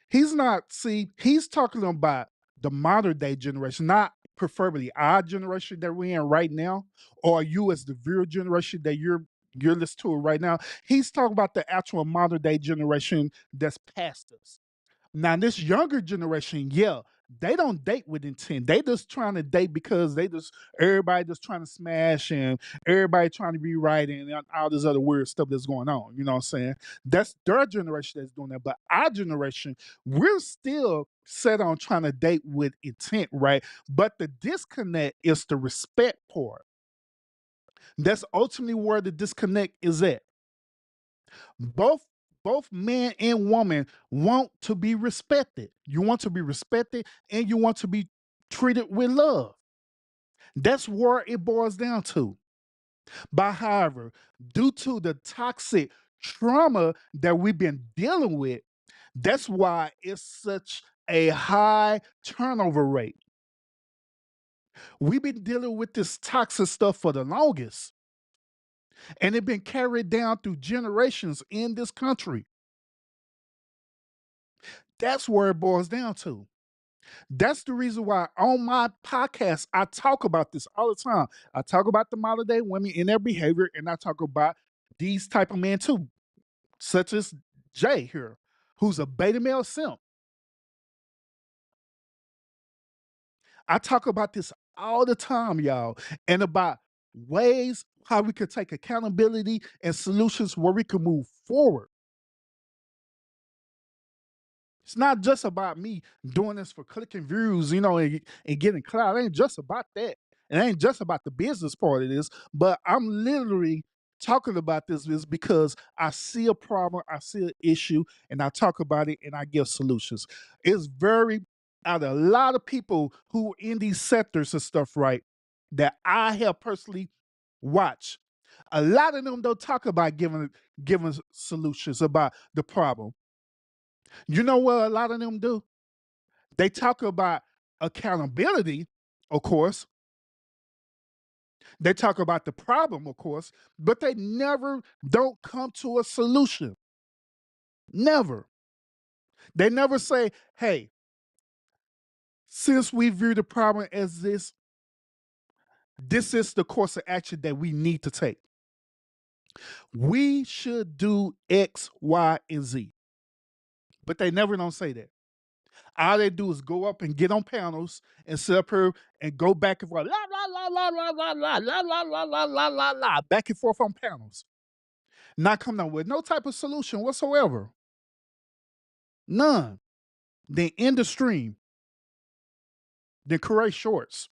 He's talking about the modern day generation, not preferably our generation that we're in right now, or you as the viewer generation that you're listening to right now. He's talking about the actual modern day generation that's past us. Now, this younger generation, they don't date with intent. They just trying to date because everybody just trying to smash and everybody trying to be right and all this other weird stuff that's going on. You know what I'm saying? That's their generation that's doing that. But our generation, we're still set on trying to date with intent, right? But the disconnect is the respect part. That's ultimately where the disconnect is at. Both man and woman want to be respected. You want to be respected and you want to be treated with love. That's where it boils down to. But however, due to the toxic trauma that we've been dealing with, that's why it's such a high turnover rate. We've been dealing with this toxic stuff for the longest, and it's been carried down through generations in this country. That's where it boils down to. That's the reason why on my podcast, I talk about this all the time. I talk about the modern day women and their behavior, and I talk about these type of men too, such as Jay here, who's a beta male simp. I talk about this all the time, y'all, and about ways how we could take accountability and solutions where we can move forward. It's not just about me doing this for clicking views, and getting clout. It ain't just about that. It ain't just about the business part of this, but I'm literally talking about this is because I see a problem, I see an issue, and I talk about it and I give solutions. It's very out of a lot of people who in these sectors and stuff, right, that I have personally watched. A lot of them don't talk about giving solutions about the problem. You know what a lot of them do? They talk about accountability, of course. They talk about the problem, of course, but they never don't come to a solution. Never. They never say, hey, since we view the problem as this is the course of action that we need to take. We should do X, Y, and Z. But they never don't say that. All they do is go up and get on panels and sit up here and go back and forth, la la la la la la la la la la la la la la, back and forth on panels. Not coming up with no type of solution whatsoever. None. Then end the stream. Then create shorts.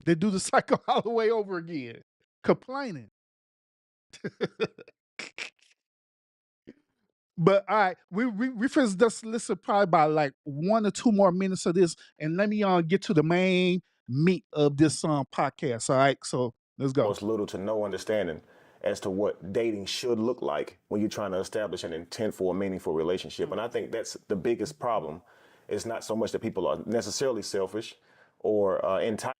They do the cycle all the way over again. Complaining. But all right, we first just listen probably about like 1 or 2 more minutes of this, and let me get to the main meat of this podcast. All right, so let's go.
Most little to no understanding as to what dating should look like when you're trying to establish an intent for a meaningful relationship. And I think that's the biggest problem. It's not so much that people are necessarily selfish or entitled.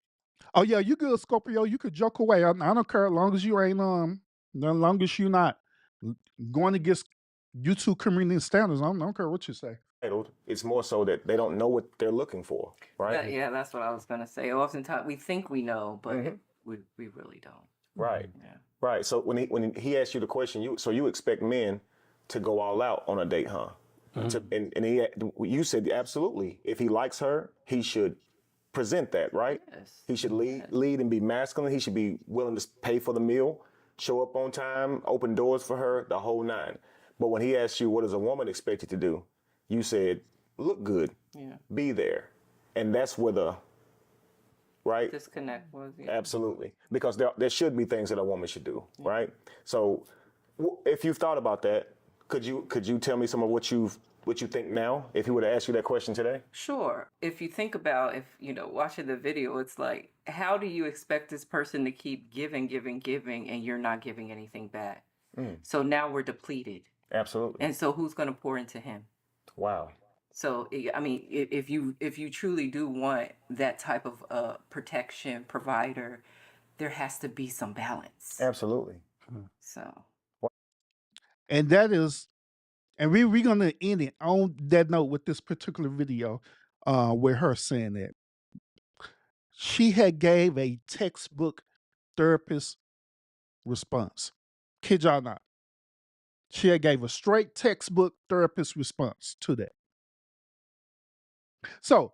Oh yeah, you good, Scorpio. You could joke away. I don't care as long as you ain't as long as you not going against YouTube community standards. I don't care what you say.
It's more so that they don't know what they're looking for, right?
Yeah, that's what I was gonna say. Oftentimes we think we know, but we really don't.
Right.
Yeah.
Right. So when he asked you the question, you expect men to go all out on a date, huh? You said absolutely. If he likes her, he should present that, right?
Yes.
He should lead and be masculine. He should be willing to pay for the meal, show up on time, open doors for her, the whole nine. But when he asked you, what does a woman expect you to do? You said, look good, be there. And that's where the
disconnect was. Yeah.
Absolutely. Because there should be things that a woman should do, right? So if you've thought about that, could you tell me some of what you think now, if he were to ask you that question today?
Sure. If you think about, watching the video, it's like, how do you expect this person to keep giving, and you're not giving anything back? So now we're depleted.
Absolutely.
And so who's going to pour into him?
Wow.
So, I mean, if you truly do want that type of protection provider, there has to be some balance.
Absolutely.
So.
And that is, and we're going to end it on that note with this particular video with her saying that she had gave a textbook therapist response. Kid y'all not. She had gave a straight textbook therapist response to that. So,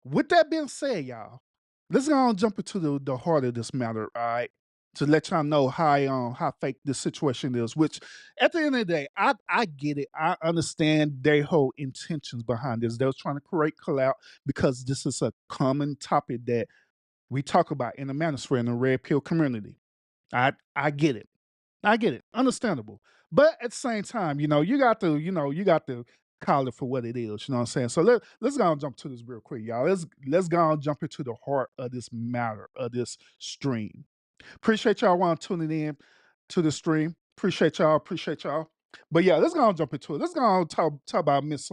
with that being said, y'all, let's go on jump into the heart of this matter, all right? To let y'all know how fake this situation is. Which, at the end of the day, I get it. I understand their whole intentions behind this. They was trying to create clout because this is a common topic that we talk about in the manosphere in the red pill community. I get it. I get it. Understandable. But at the same time, you got to call it for what it is. You know what I'm saying? So let's go and jump to this real quick, y'all. Let's go and jump into the heart of this matter, of this stream. Appreciate y'all tuning in to the stream. Appreciate y'all. But yeah, let's go and jump into it. Let's go and talk about Miss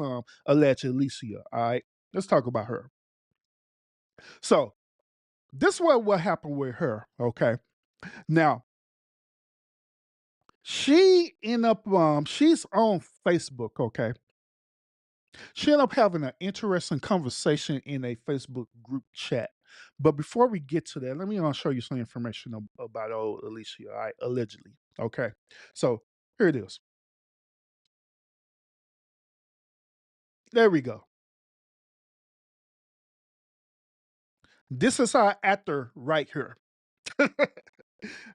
alleged Alicia. All right. Let's talk about her. So this is what happened with her. Okay. Now, she end up she's on Facebook, okay? She ended up having an interesting conversation in a Facebook group chat. But before we get to that, let me show you some information about old Alicia, all right? Allegedly. Okay. So here it is. There we go. This is our actor right here.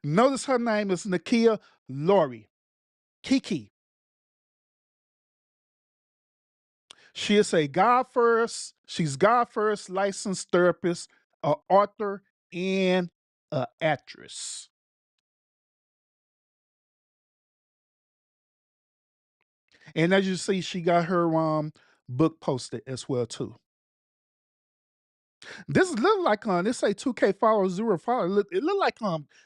Notice her name is Nakia Lori. Kiki. She is a she's God first licensed therapist, an author, and an actress. And as you see, she got her book posted as well too. This look like this say 2K followers, 0 followers. It look like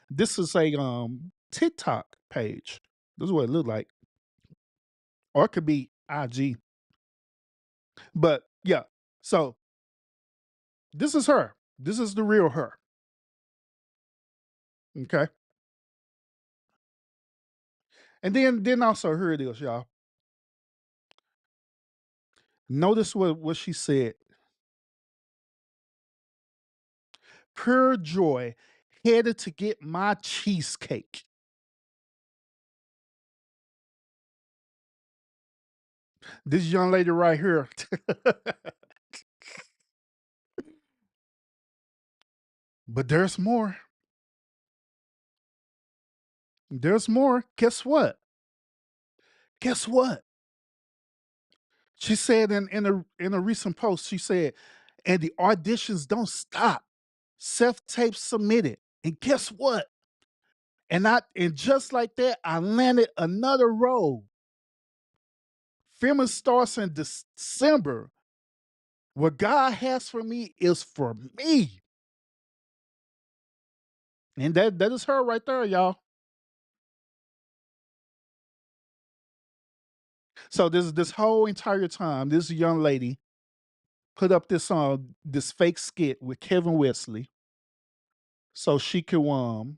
this is a TikTok page. This is what it look like. Or it could be IG. But yeah, so this is her. This is the real her. Okay. And then also here it is, y'all. Notice what she said. Pure joy, headed to get my cheesecake. This young lady right here. But there's more. There's more. Guess what? Guess what? She said in a recent post, she said, and the auditions don't stop. Self-tape submitted. And guess what? And just like that, I landed another role. Feminist starts in December. What God has for me is for me. And that is her right there, y'all. So this whole entire time, this young lady put up this fake skit with Kevin Wesley so she could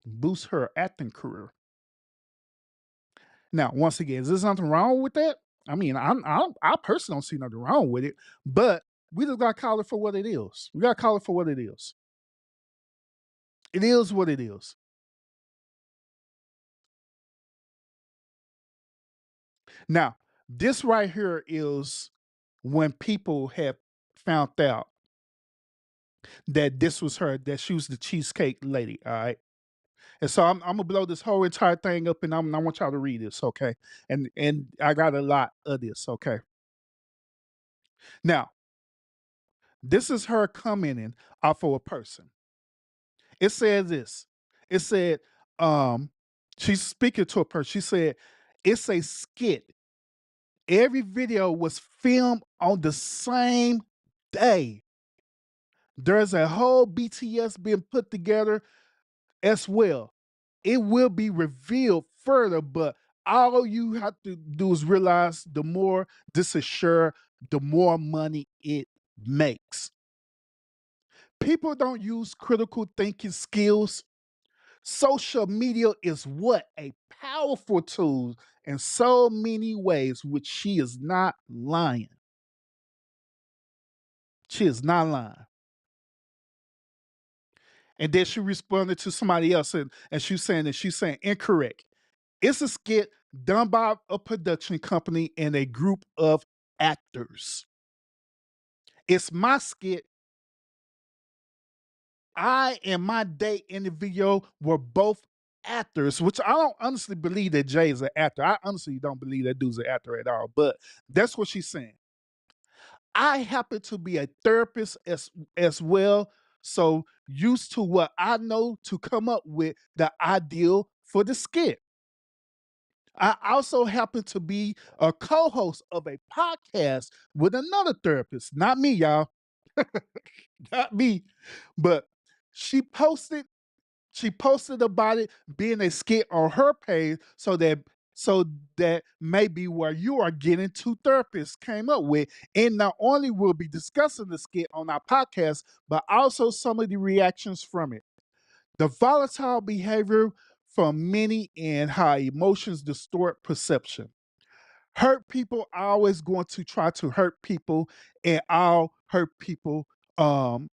boost her acting career. Now, once again, is there something wrong with that? I mean, I personally don't see nothing wrong with it, but we just gotta call it for what it is. We gotta call it for what it is. It is what it is. Now, this right here is when people have found out that this was her, that she was the Cheesecake Lady. All right. And so I'm gonna blow this whole entire thing up, and I want y'all to read this, okay? And I got a lot of this, okay? Now, this is her commenting off of a person. It says this. It said, she's speaking to a person. She said, it's a skit. Every video was filmed on the same day. There's a whole BTS being put together as well. It will be revealed further, but all you have to do is realize the more this is sure, the more money it makes. People don't use critical thinking skills. Social media is what? A powerful tool in so many ways, which she is not lying. She is not lying. And then she responded to somebody else, and she's saying incorrect. It's a skit done by a production company and a group of actors. It's my skit. I and my date in the video were both actors, which I don't honestly believe that Jay is an actor. I honestly don't believe that dude's an actor at all. But that's what she's saying. I happen to be a therapist as well, so used to what I know to come up with the ideal for the skit. I also happen to be a co-host of a podcast with another therapist. Not me, y'all. Not me. But she posted she posted about it being a skit on her page so that maybe where you are getting two therapists came up with. And not only will be discussing the skit on our podcast, but also some of the reactions from it. The volatile behavior from many and how emotions distort perception. Hurt people are always going to try to hurt people, and all hurt people can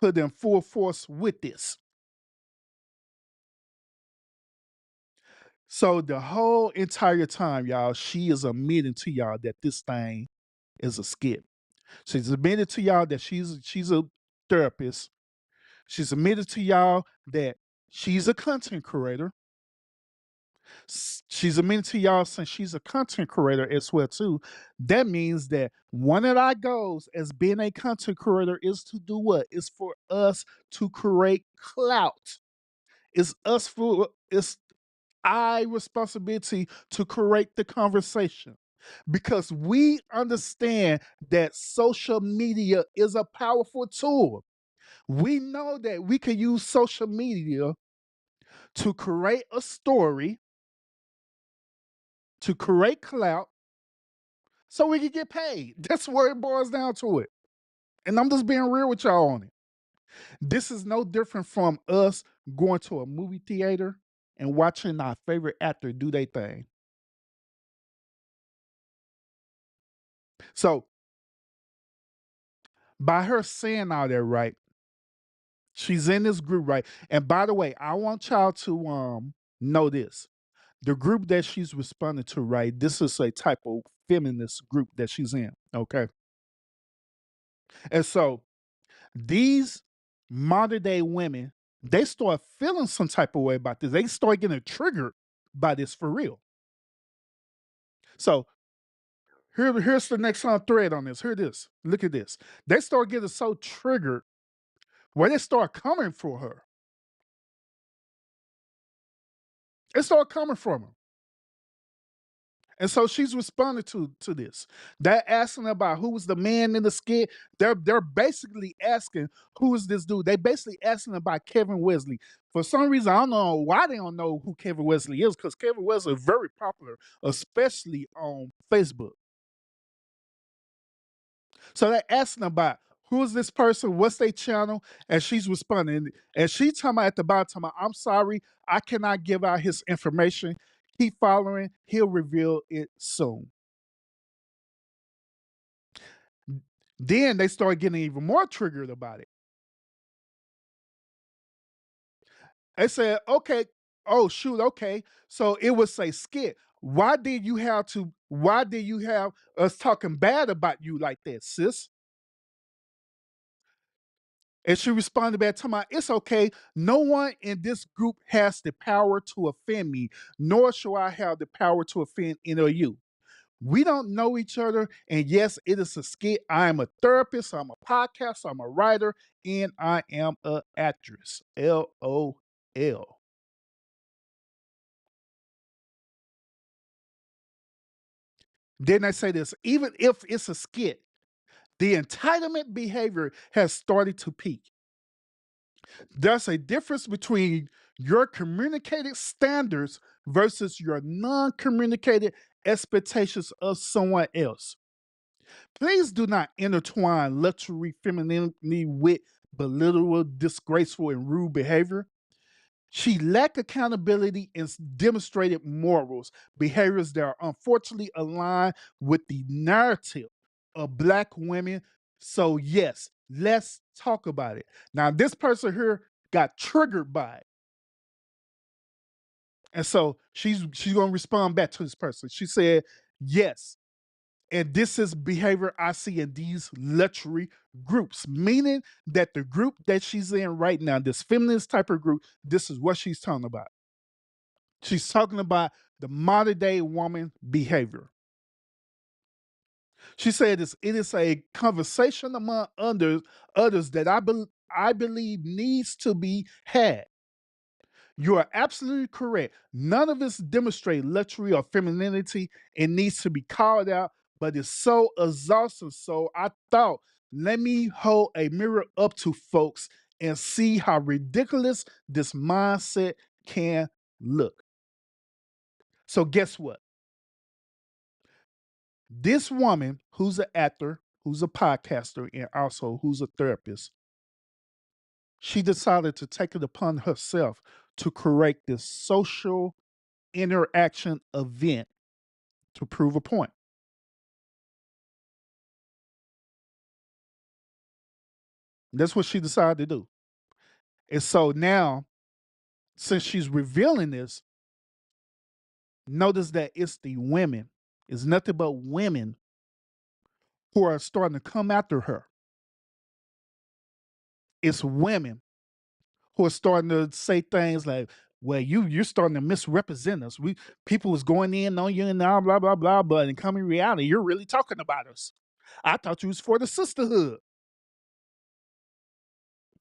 put in full force with this. So the whole entire time, y'all, she is admitting to y'all that this thing is a skit. She's admitted to y'all that she's a therapist. She's admitted to y'all that she's a content creator. She's admitted to y'all since she's a content creator as well too. That means that one of our goals as being a content creator is to do what? Is for us to create clout. It's our responsibility to create the conversation because we understand that social media is a powerful tool. We know that we can use social media to create a story, to create clout, so we can get paid. That's where it boils down to it. And I'm just being real with y'all on it. This is no different from us going to a movie theater and watching our favorite actor do their thing. So, by her saying all that, right, she's in this group, right? And by the way, I want y'all to know this. the group that she's responding to, right? This is a type of feminist group that she's in. Okay. And so these modern day women, they start feeling some type of way about this. They start getting triggered by this for real. So here's the next thread on this. Here it is. Look at this. They start getting so triggered where they start coming for her. They start coming from her. And so she's responding to this. They're asking about who was the man in the skit. They're basically asking who is this dude. They basically asking about Kevin Wesley. For some reason, I don't know why they don't know who Kevin Wesley is, because Kevin Wesley is very popular, especially on Facebook. So they're asking about who is this person, what's their channel, and she's responding. And she's talking about at the bottom, I'm sorry, I cannot give out his information. Keep following, he'll reveal it soon. Then they start getting even more triggered about it. They said, okay, oh shoot, okay. So it was a skit. Why did you have us talking bad about you like that, sis? And she responded back to my, it's okay. No one in this group has the power to offend me, nor shall I have the power to offend any of you. We don't know each other. And yes, it is a skit. I am a therapist, I'm a podcaster, I'm a writer, and I am an actress. LOL. Then they say this, even if it's a skit, the entitlement behavior has started to peak. There's a difference between your communicated standards versus your non communicated expectations of someone else. Please do not intertwine luxury femininity with belittle, disgraceful, and rude behavior. She lacked accountability and demonstrated morals, behaviors that are unfortunately aligned with the narrative of Black women. So, yes, let's talk about it. Now, this person here got triggered by it. And so she's going to respond back to this person. She said, yes, and this is behavior I see in these luxury groups, meaning that the group that she's in right now, this feminist type of group, this is what she's talking about. She's talking about the modern day woman behavior. She said it is a conversation among others that I believe needs to be had. You are absolutely correct. None of us demonstrate luxury or femininity. It needs to be called out, but it's so exhausting. So I thought, let me hold a mirror up to folks and see how ridiculous this mindset can look. So guess what? This woman, who's an actor, who's a podcaster, and also who's a therapist, she decided to take it upon herself to create this social interaction event to prove a point. That's what she decided to do. And so now, since she's revealing this, notice that it's the women, it's nothing but women who are starting to come after her. It's women who are starting to say things like, well, you're starting to misrepresent us. People was going in on you and now blah blah blah, but in coming reality, you're really talking about us. I thought you was for the sisterhood.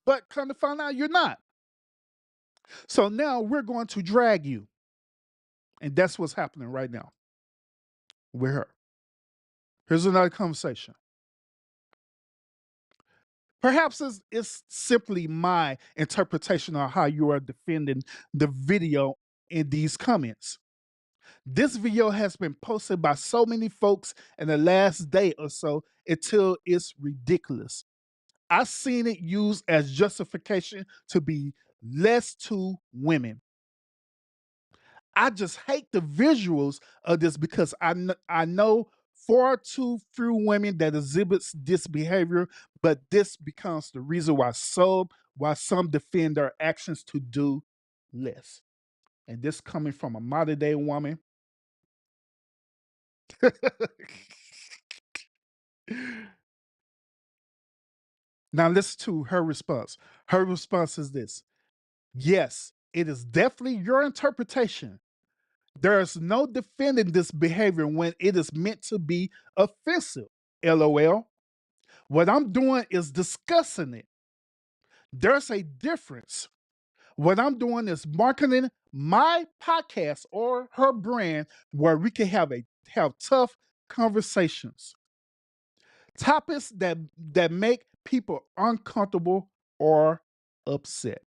But come to find out you're not. So now we're going to drag you. And that's what's happening right now with her. Here's another conversation. Perhaps it's simply my interpretation of how you are defending the video in these comments. This video has been posted by so many folks in the last day or so until it's ridiculous. I've seen it used as justification to be less to women. I just hate the visuals of this because I know far too few women that exhibits this behavior, but this becomes the reason why some defend their actions to do less. and this coming from a modern day woman. Now listen to her response. Her response is this: yes, it is definitely your interpretation. There is no defending this behavior when it is meant to be offensive. LOL. What I'm doing is discussing it. There's a difference. What I'm doing is marketing my podcast or her brand where we can have tough conversations. Topics that make people uncomfortable or upset.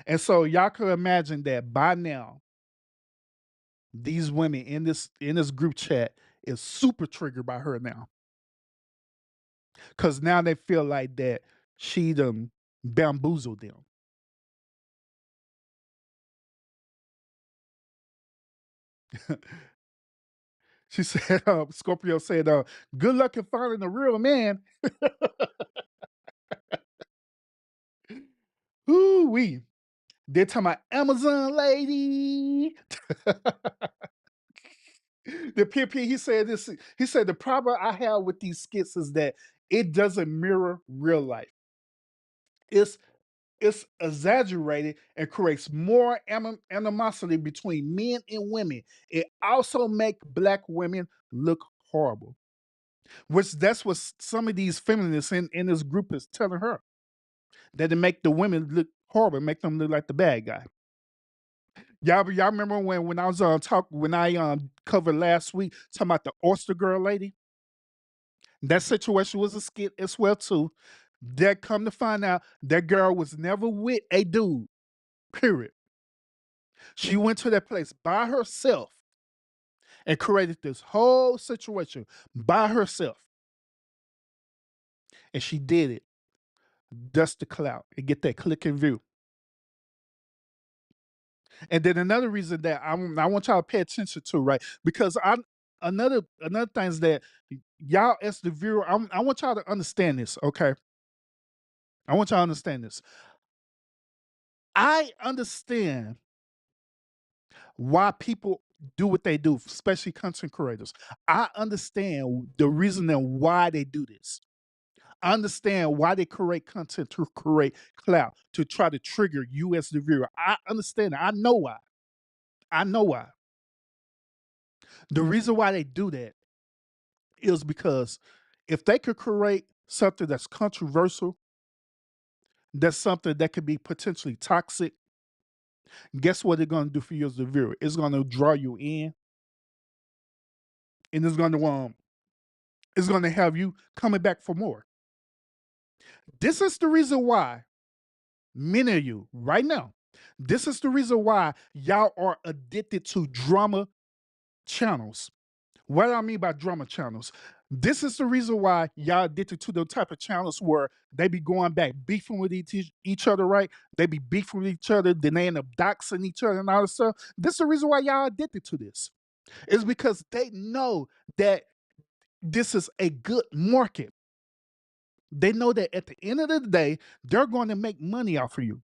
And so y'all can imagine that by now, these women in this group chat is super triggered by her now. Cause now they feel like that she done bamboozled them. She said, Scorpio said, good luck in finding a real man. Ooh wee. They're talking about Amazon lady. The PP, he said this. He said the problem I have with these skits is that it doesn't mirror real life. It's it's exaggerated and creates more animosity between men and women. It also makes black women look horrible. Which that's what some of these feminists in this group is telling her. That it make the women look horrible, make them look like the bad guy. Y'all remember when I was when I covered last week talking about the oyster girl lady? That situation was a skit as well too. That come to find out that girl was never with a dude. Period. She went to that place by herself and created this whole situation by herself. And she did it. Dust the clout and get that click and view. And then another reason that I want y'all to pay attention to, right? Because another thing is that y'all as the viewer, I want y'all to understand this, okay? I want y'all to understand this. I understand why people do what they do, especially content creators. I understand the reason and why they do this. I understand why they create content to create clout, to try to trigger you as the viewer. I understand that. I know why. I know why. The reason why they do that is because if they could create something that's controversial, that's something that could be potentially toxic, guess what they're going to do for you as the viewer? It's going to draw you in, and it's going to have you coming back for more. This is the reason why many of you right now, this is the reason why y'all are addicted to drama channels. What do I mean by drama channels? This is the reason why y'all addicted to the type of channels where they be going back beefing with each other, right? They be beefing with each other, then they end up doxing each other and all this stuff. This is the reason why y'all addicted to this. It's because they know that this is a good market. They know that at the end of the day, they're going to make money off of you.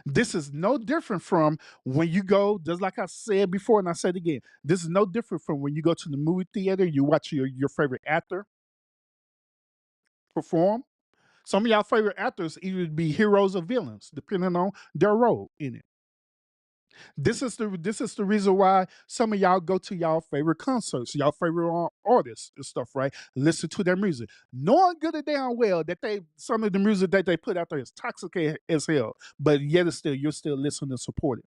This is no different from when you go, just like I said before, and I said again, this is no different from when you go to the movie theater, you watch your favorite actor perform. Some of y'all favorite actors either be heroes or villains, depending on their role in it. This is the reason why some of y'all go to y'all favorite concerts, y'all favorite artists and stuff, right? Listen to their music, knowing good and damn well that some of the music that they put out there is toxic as hell, but yet it's still you're still listening and support it.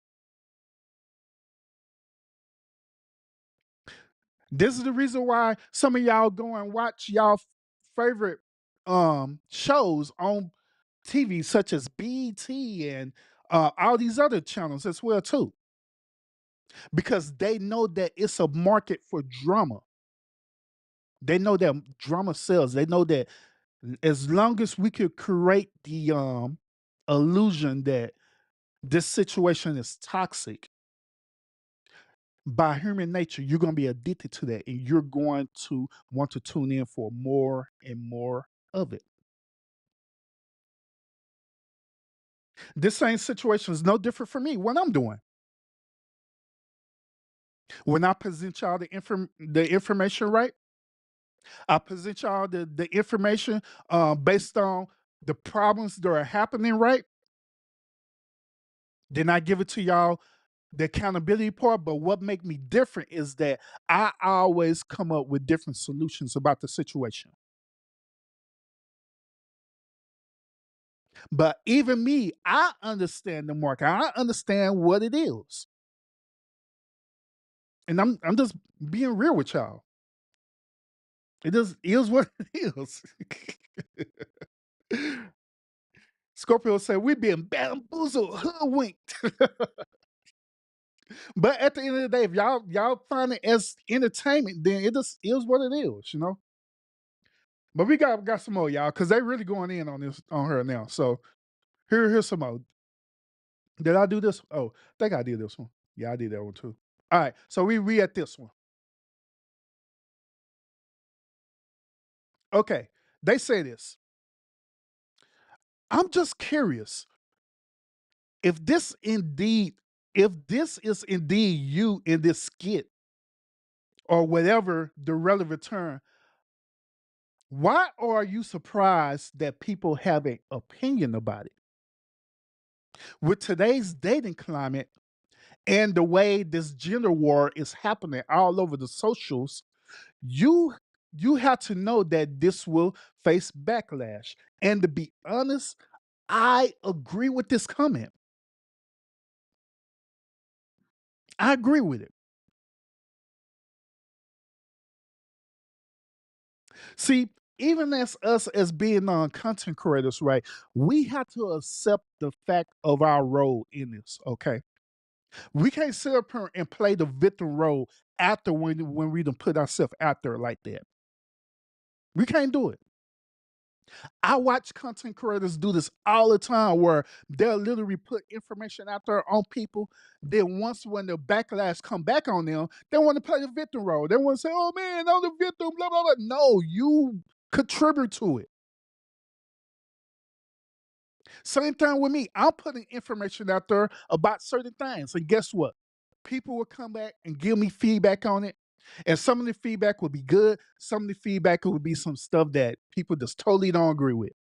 This is the reason why some of y'all go and watch y'all favorite shows on TV, such as BT and all these other channels as well too, because they know that it's a market for drama. They know that drama sells. They know that as long as we could create the illusion that this situation is toxic, by human nature, you're going to be addicted to that and you're going to want to tune in for more and more of it. This same situation is no different for me. What I'm doing when I present y'all the information, right? I present y'all the information based on the problems that are happening, right? Then I give it to y'all the accountability part. But what make me different is that I always come up with different solutions about the situation. But even me, I understand the market. I understand what it is. And I'm just being real with y'all. It just is what it is. Scorpio said we being bamboozled, hoodwinked. But at the end of the day, if y'all find it as entertainment, then it just is what it is, you know. But we got some more, y'all, because they really going in on her now. So here's some more. Did I do this? Oh, I think I did this one. Yeah, I did that one too. All right, so we at this one. Okay, they say this. I'm just curious if this is indeed you in this skit or whatever the relevant term. Why are you surprised that people have an opinion about it? With today's dating climate and the way this gender war is happening all over the socials, you you have to know that this will face backlash. And to be honest, I agree with this comment. I agree with it. See, even as us as being content creators, right, we have to accept the fact of our role in this, okay? We can't sit up here and play the victim role after when we done put ourselves out there like that. We can't do it. I watch content creators do this all the time where they'll literally put information out there on people. Then once when the backlash come back on them, they want to play the victim role. They want to say, oh man, I'm the victim, blah, blah, blah. No, you contribute to it. Same thing with me. I'm putting information out there about certain things. And guess what? People will come back and give me feedback on it. And some of the feedback will be good. Some of the feedback will be some stuff that people just totally don't agree with.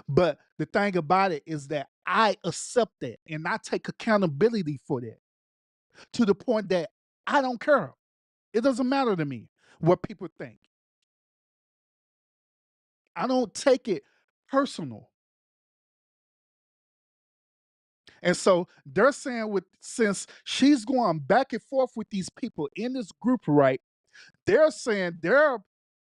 But the thing about it is that I accept that and I take accountability for that to the point that I don't care. It doesn't matter to me what people think. I don't take it personal. And so they're saying since she's going back and forth with these people in this group, right? They're saying their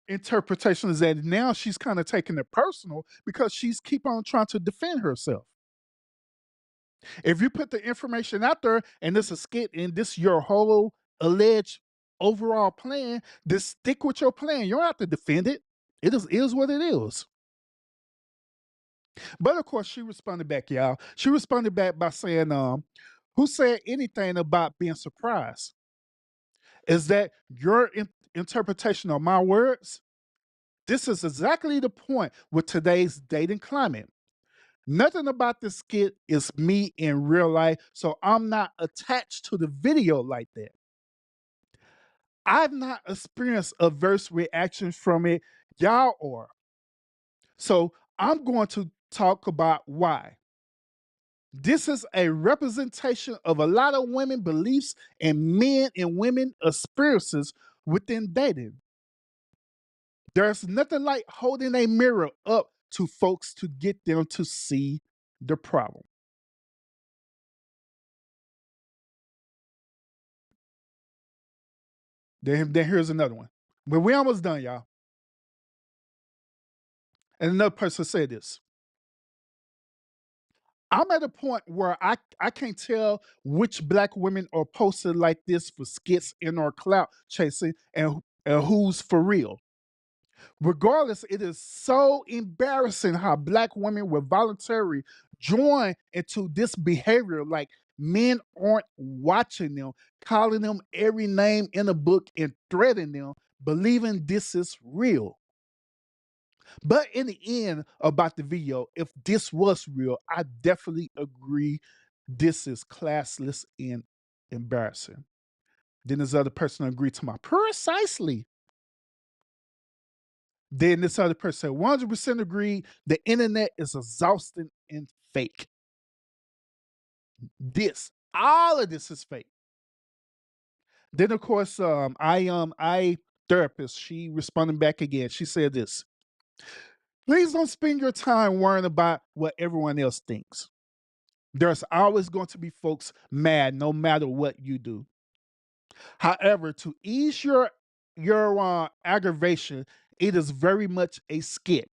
interpretation is that now she's kind of taking it personal because she's keep on trying to defend herself. If you put the information out there and this is a skit and this your whole alleged overall plan, just stick with your plan. You don't have to defend it. It is what it is. But of course, she responded back, y'all. She responded back by saying, who said anything about being surprised? Is that your interpretation of my words? This is exactly the point with today's dating climate. Nothing about this skit is me in real life, so I'm not attached to the video like that. I've not experienced adverse reactions from it. Y'all are. So I'm going to talk about why. This is a representation of a lot of women beliefs and men and women experiences within dating. There's nothing like holding a mirror up to folks to get them to see the problem. Then here's another one. But we almost done, y'all. And another person said this. I'm at a point where I can't tell which black women are posted like this for skits and or clout chasing and who's for real. Regardless, it is so embarrassing how black women will voluntarily join into this behavior like men aren't watching them, calling them every name in a book and threatening them, believing this is real. But in the end about the video, if this was real, I definitely agree this is classless and embarrassing. Then this other person agreed to my precisely. Then this other person said 100% agreed the internet is exhausting and fake. All of this is fake. Then of course, I therapist, she responded back again. She said this: please don't spend your time worrying about what everyone else thinks. There's always going to be folks mad no matter what you do. However, to ease your aggravation, it is very much a skit.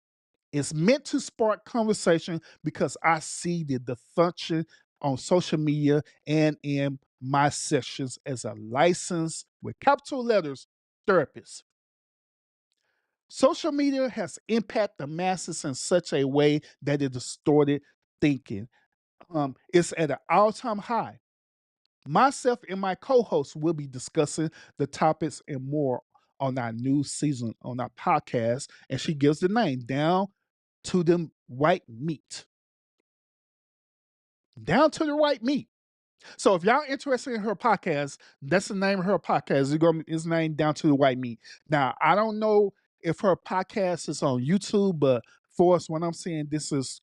It's meant to spark conversation because I see the function on social media and in my sessions as a licensed, with capital letters, therapist. Social media has impacted the masses in such a way that it distorted thinking. It's at an all-time high. Myself and my co-hosts will be discussing the topics and more on our new season on our podcast, and she gives the name Down to the White Meat. Down to the White Meat. So if y'all interested in her podcast, that's the name of her podcast. It's named Down to the White Meat. Now, I don't know if her podcast is on YouTube, but for us, when I'm saying this is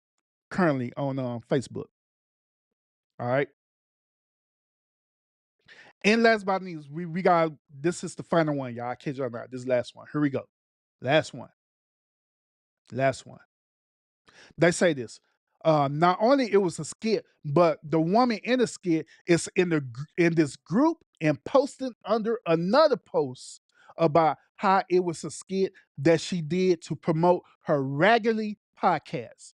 currently on Facebook. All right. And last but not least, we got this is the final one, y'all. I kid y'all not. This is the last one. Here we go. Last one. Last one. They say this. Not only it was a skit, but the woman in the skit is in this group and posting under another post about how it was a skit that she did to promote her Raggedy podcast.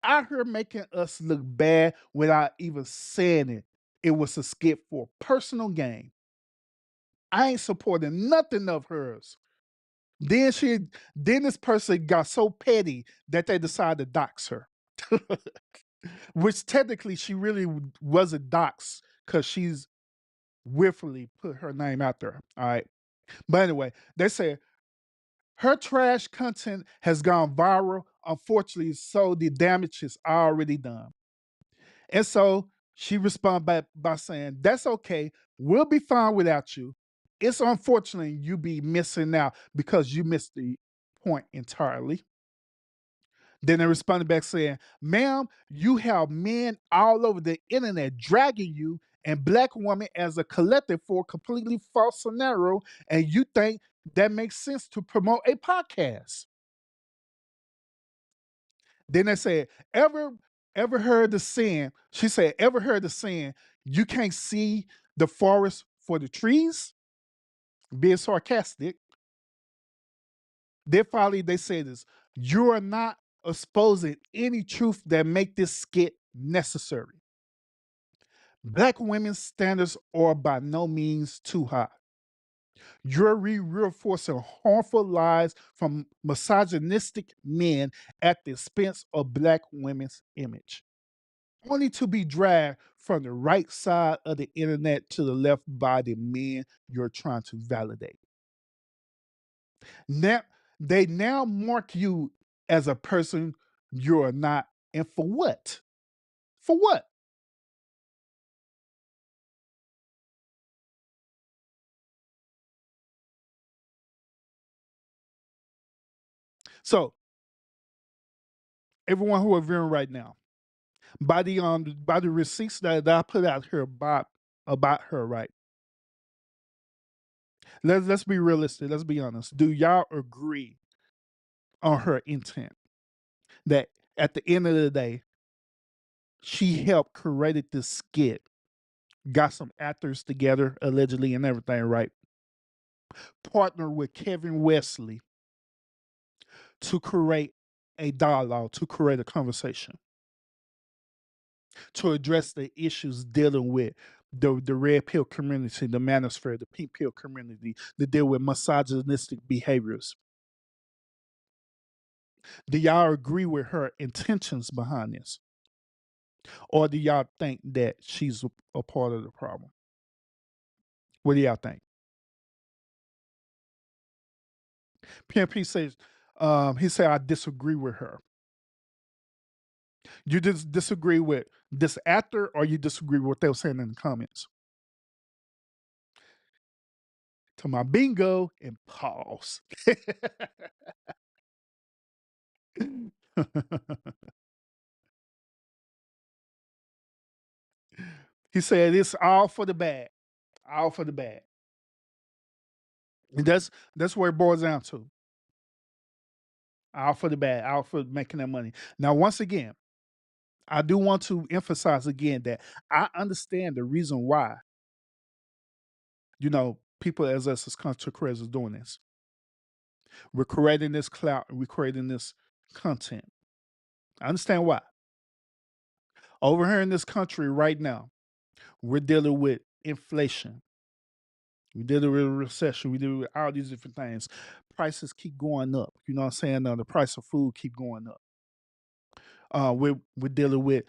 Out here making us look bad without even saying it. It was a skit for personal gain. I ain't supporting nothing of hers. Then this person got so petty that they decided to dox her. Which technically she really wasn't doxxed because she's willfully put her name out there. All right. But anyway, they say her trash content has gone viral. Unfortunately, so the damage is already done. And so she responded back by saying, that's okay. We'll be fine without you. It's unfortunate you be missing out because you missed the point entirely. Then they responded back saying, ma'am, you have men all over the internet dragging you and black women as a collective for a completely false scenario, and you think that makes sense to promote a podcast. Then they said, ever heard the saying? She said, ever heard the saying, you can't see the forest for the trees? Being sarcastic. Then finally they say this, you are not exposing any truth that make this skit necessary. Black women's standards are by no means too high. You're reinforcing harmful lies from misogynistic men at the expense of black women's image, only to be dragged from the right side of the internet to the left by the men you're trying to validate. Now, they now mark you as a person you're not, and for what? For what? So, everyone who are viewing right now, by the receipts that I put out here about her, right? Let's be realistic. Let's be honest. Do y'all agree on her intent? That at the end of the day, she helped created this skit, got some actors together allegedly and everything, right? Partnered with Kevin Wesley to create a dialogue, to create a conversation, to address the issues dealing with the red pill community, the manosphere, the pink pill community, to deal with misogynistic behaviors. Do y'all agree with her intentions behind this? Or do y'all think that she's a part of the problem? What do y'all think? PMP says, He said, I disagree with her. You just disagree with this actor, or you disagree with what they were saying in the comments? To my bingo and pause. He said it's all for the bad. All for the bad. And that's where it boils down to. All for the bad, all for making that money. Now, once again, I do want to emphasize again that I understand the reason why, people as us as content creators is doing this. We're creating this clout and we're creating this content. I understand why. Over here in this country right now, we're dealing with inflation. We dealing with a recession. We dealing with all these different things. Prices keep going up. You know what I'm saying? The price of food keep going up. We're dealing with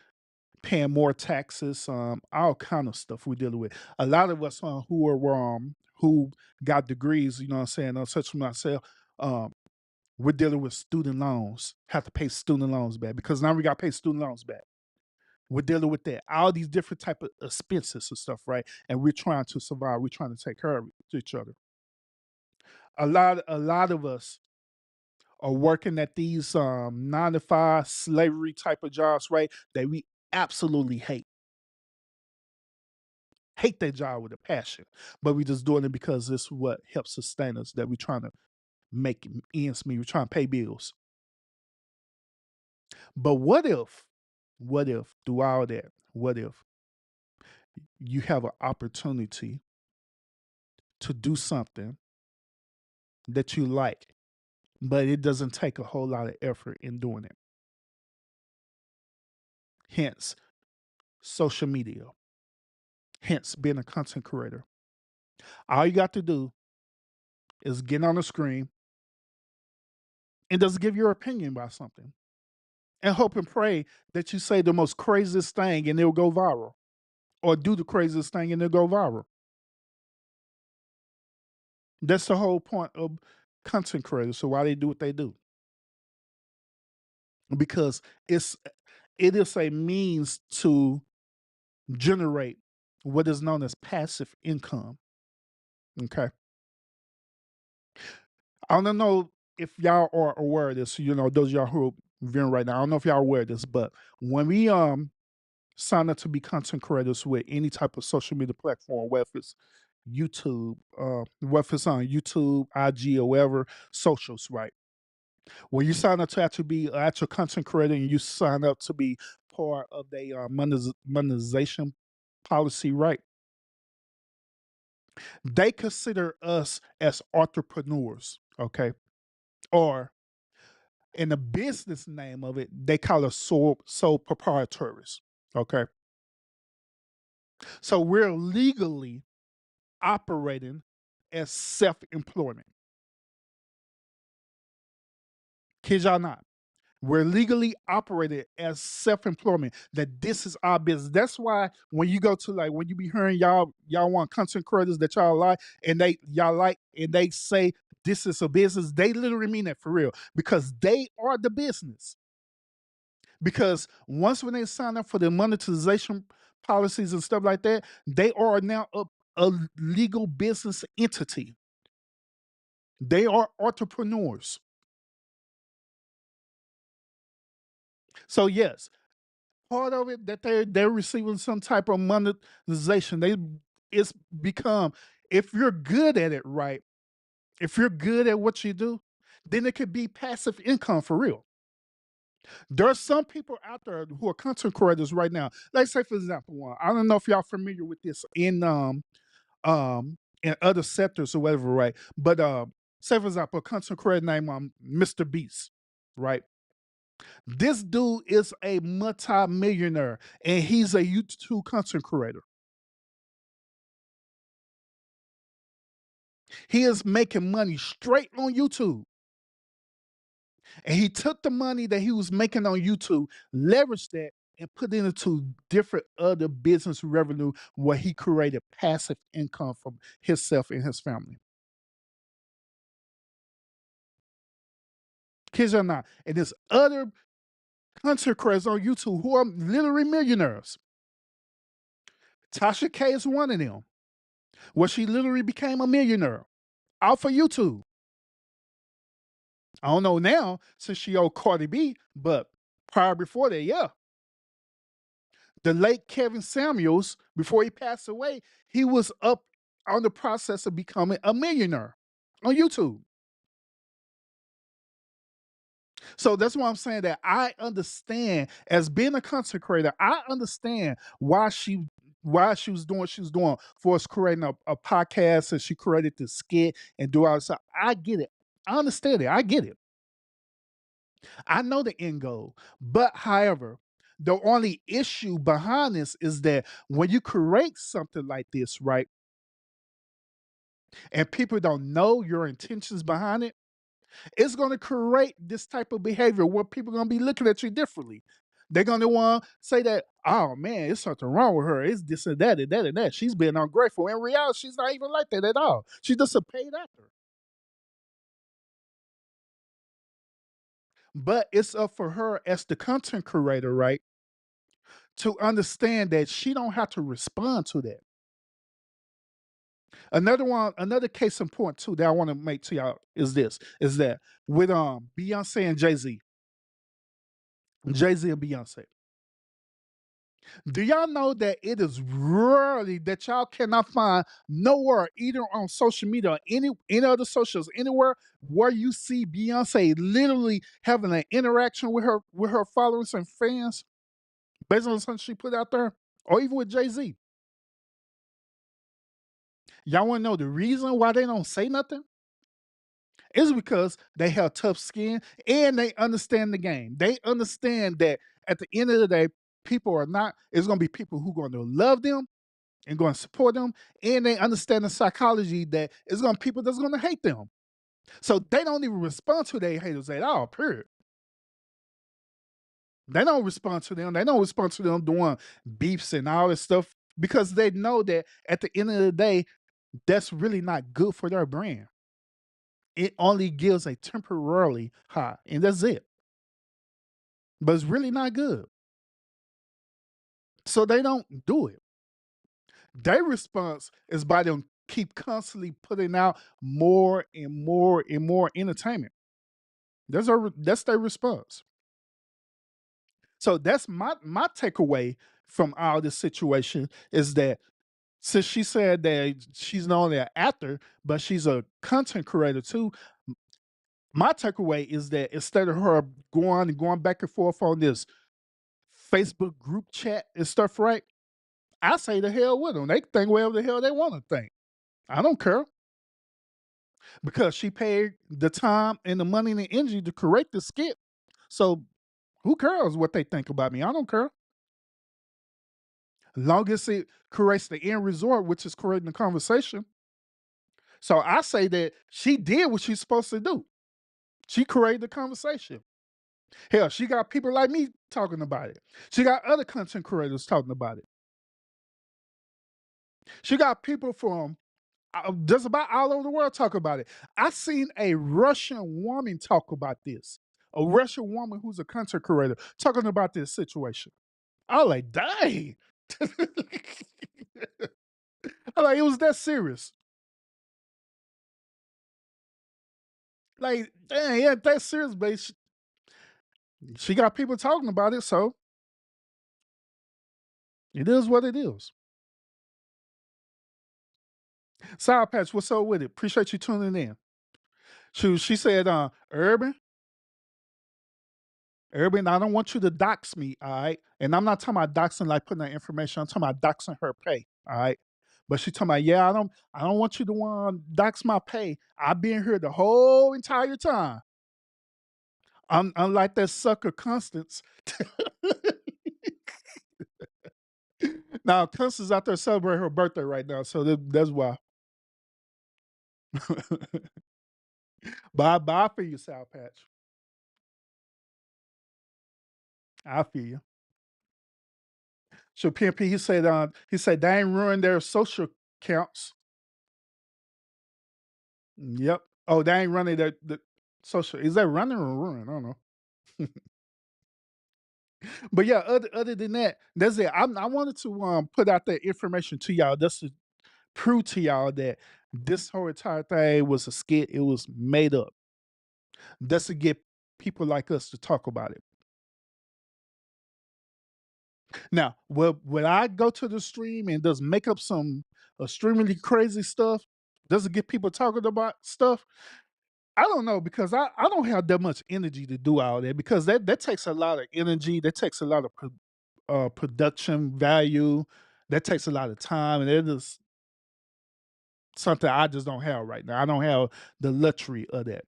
paying more taxes, all kind of stuff we're dealing with. A lot of us who got degrees, you know what I'm saying, such as myself, we're dealing with student loans, have to pay student loans back because now we got to pay student loans back. We're dealing with that, all these different type of expenses and stuff, right? And we're trying to survive. We're trying to take care of each other. A lot of us are working at these 9 to 5 slavery type of jobs, right? That we absolutely hate. Hate that job with a passion, but we just doing it because it's what helps sustain us. That we're trying to make ends meet. We're trying to pay bills. But what if through all that, what if you have an opportunity to do something that you like, but it doesn't take a whole lot of effort in doing it? Hence, social media. Hence, being a content creator. All you got to do is get on the screen and just give your opinion about something. And hope and pray that you say the most craziest thing and it'll go viral. Or do the craziest thing and it'll go viral. That's the whole point of content creators. So why they do what they do? Because it is a means to generate what is known as passive income. Okay. I don't know if y'all are aware of this, those of y'all who are viewing right now. I don't know if y'all are aware of this, but when we sign up to be content creators with any type of social media platform, whether it's YouTube, whether it's on YouTube, IG, or whatever socials, right? When you sign up to actually be an actual content creator and you sign up to be part of the monetization policy, right? They consider us as entrepreneurs, okay? Or in the business name of it, they call us sole proprietaries, okay? So we're legally operating as self-employment. Kid y'all not. We're legally operated as self-employment. That this is our business. That's why when you go to when you be hearing y'all want content creators that y'all like and they say this is a business, they literally mean that for real because they are the business. Because once when they sign up for the monetization policies and stuff like that, they are now a legal business entity. They are entrepreneurs. So yes, part of it that they're receiving some type of monetization. It's become, if you're good at it right, if you're good at what you do, then it could be passive income for real. There's some people out there who are content creators right now. Let's say, for example, one. I don't know if y'all familiar with this in other sectors or whatever, right? But say for example, a content creator named Mr. Beast, right? This dude is a multi-millionaire and he's a YouTube content creator. He is making money straight on YouTube. And he took the money that he was making on YouTube, leveraged that, and put it into different other business revenue where he created passive income for himself and his family. Kids are not. And there's other content creators on YouTube who are literally millionaires. Tasha K is one of them, where she literally became a millionaire off of YouTube. I don't know now since she owed Cardi B, but prior before that, yeah. The late Kevin Samuels, before he passed away, he was up on the process of becoming a millionaire on YouTube. So that's why I'm saying that I understand, as being a content creator, I understand why she was doing what she was doing for us creating a podcast, and she created the skit and do all this stuff. I get it. I understand it. I get it. I know the end goal. But however, the only issue behind this is that when you create something like this, right, and people don't know your intentions behind it, it's going to create this type of behavior where people are going to be looking at you differently. They're going to want to say that, oh man, there's something wrong with her. It's this and that and that and that. She's being ungrateful. In reality, she's not even like that at all. She's just a paid actor. But it's up for her as the content creator, right, to understand that she don't have to respond to that. Another case in point too that I want to make to y'all is that with Beyonce and Jay-Z and Beyonce. Do y'all know that it is rarely that y'all cannot find nowhere, either on social media or any other socials, anywhere where you see Beyonce literally having an interaction with her followers and fans based on something she put out there, or even with Jay-Z. Y'all want to know the reason why they don't say nothing? It's because they have tough skin and they understand the game. They understand that at the end of the day, people are not, it's going to be people who are going to love them and going to support them. And they understand the psychology that it's going to be people that's going to hate them. So they don't even respond to their haters at all, period. They don't respond to them. They don't respond to them doing beefs and all this stuff because they know that at the end of the day, that's really not good for their brand. It only gives a temporarily high, and that's it. But it's really not good. So they don't do it. Their response is by them keep constantly putting out more and more and more entertainment. That's their response. So that's my takeaway from all this situation is that since she said that she's not only an actor, but she's a content creator too, my takeaway is that instead of her going back and forth on this Facebook group chat and stuff, right? I say the hell with them. They can think whatever the hell they want to think. I don't care because she paid the time and the money and the energy to create the skit. So who cares what they think about me? I don't care. Long as it creates the end result, which is creating the conversation. So I say that she did what she's supposed to do. She created the conversation. Hell, she got people like me talking about it. She got other content creators talking about it. She got people from just about all over the world talk about it. I seen a Russian woman talk about this. A Russian woman who's a content creator talking about this situation. I was like, dang. I'm like, it was that serious. Like, dang, yeah, that's serious, but she got people talking about it, so it is what it is. Sour Patch, what's up with it? Appreciate you tuning in. She said, Urban, I don't want you to dox me, all right? And I'm not talking about doxing like putting that information, I'm talking about doxing her pay, all right? But she talking about, yeah, I don't want you to dox my pay. I've been here the whole entire time. Unlike that sucker Constance. Now, Constance out there celebrating her birthday right now, so that's why. But I feel you, Sour Patch. I feel you. So PMP, he said they ain't ruined their social counts. Yep. Oh, they ain't running Social is that running or run? I don't know. But yeah, other than that, that's it. I wanted to put out that information to y'all. Just to prove to y'all that this whole entire thing was a skit. It was made up. That's to get people like us to talk about it. Now, will I go to the stream and just make up some extremely crazy stuff? Does it get people talking about stuff? I don't know because I don't have that much energy to do all that because that takes a lot of energy. That takes a lot of production value. That takes a lot of time, and it is something I just don't have right now. I don't have the luxury of that.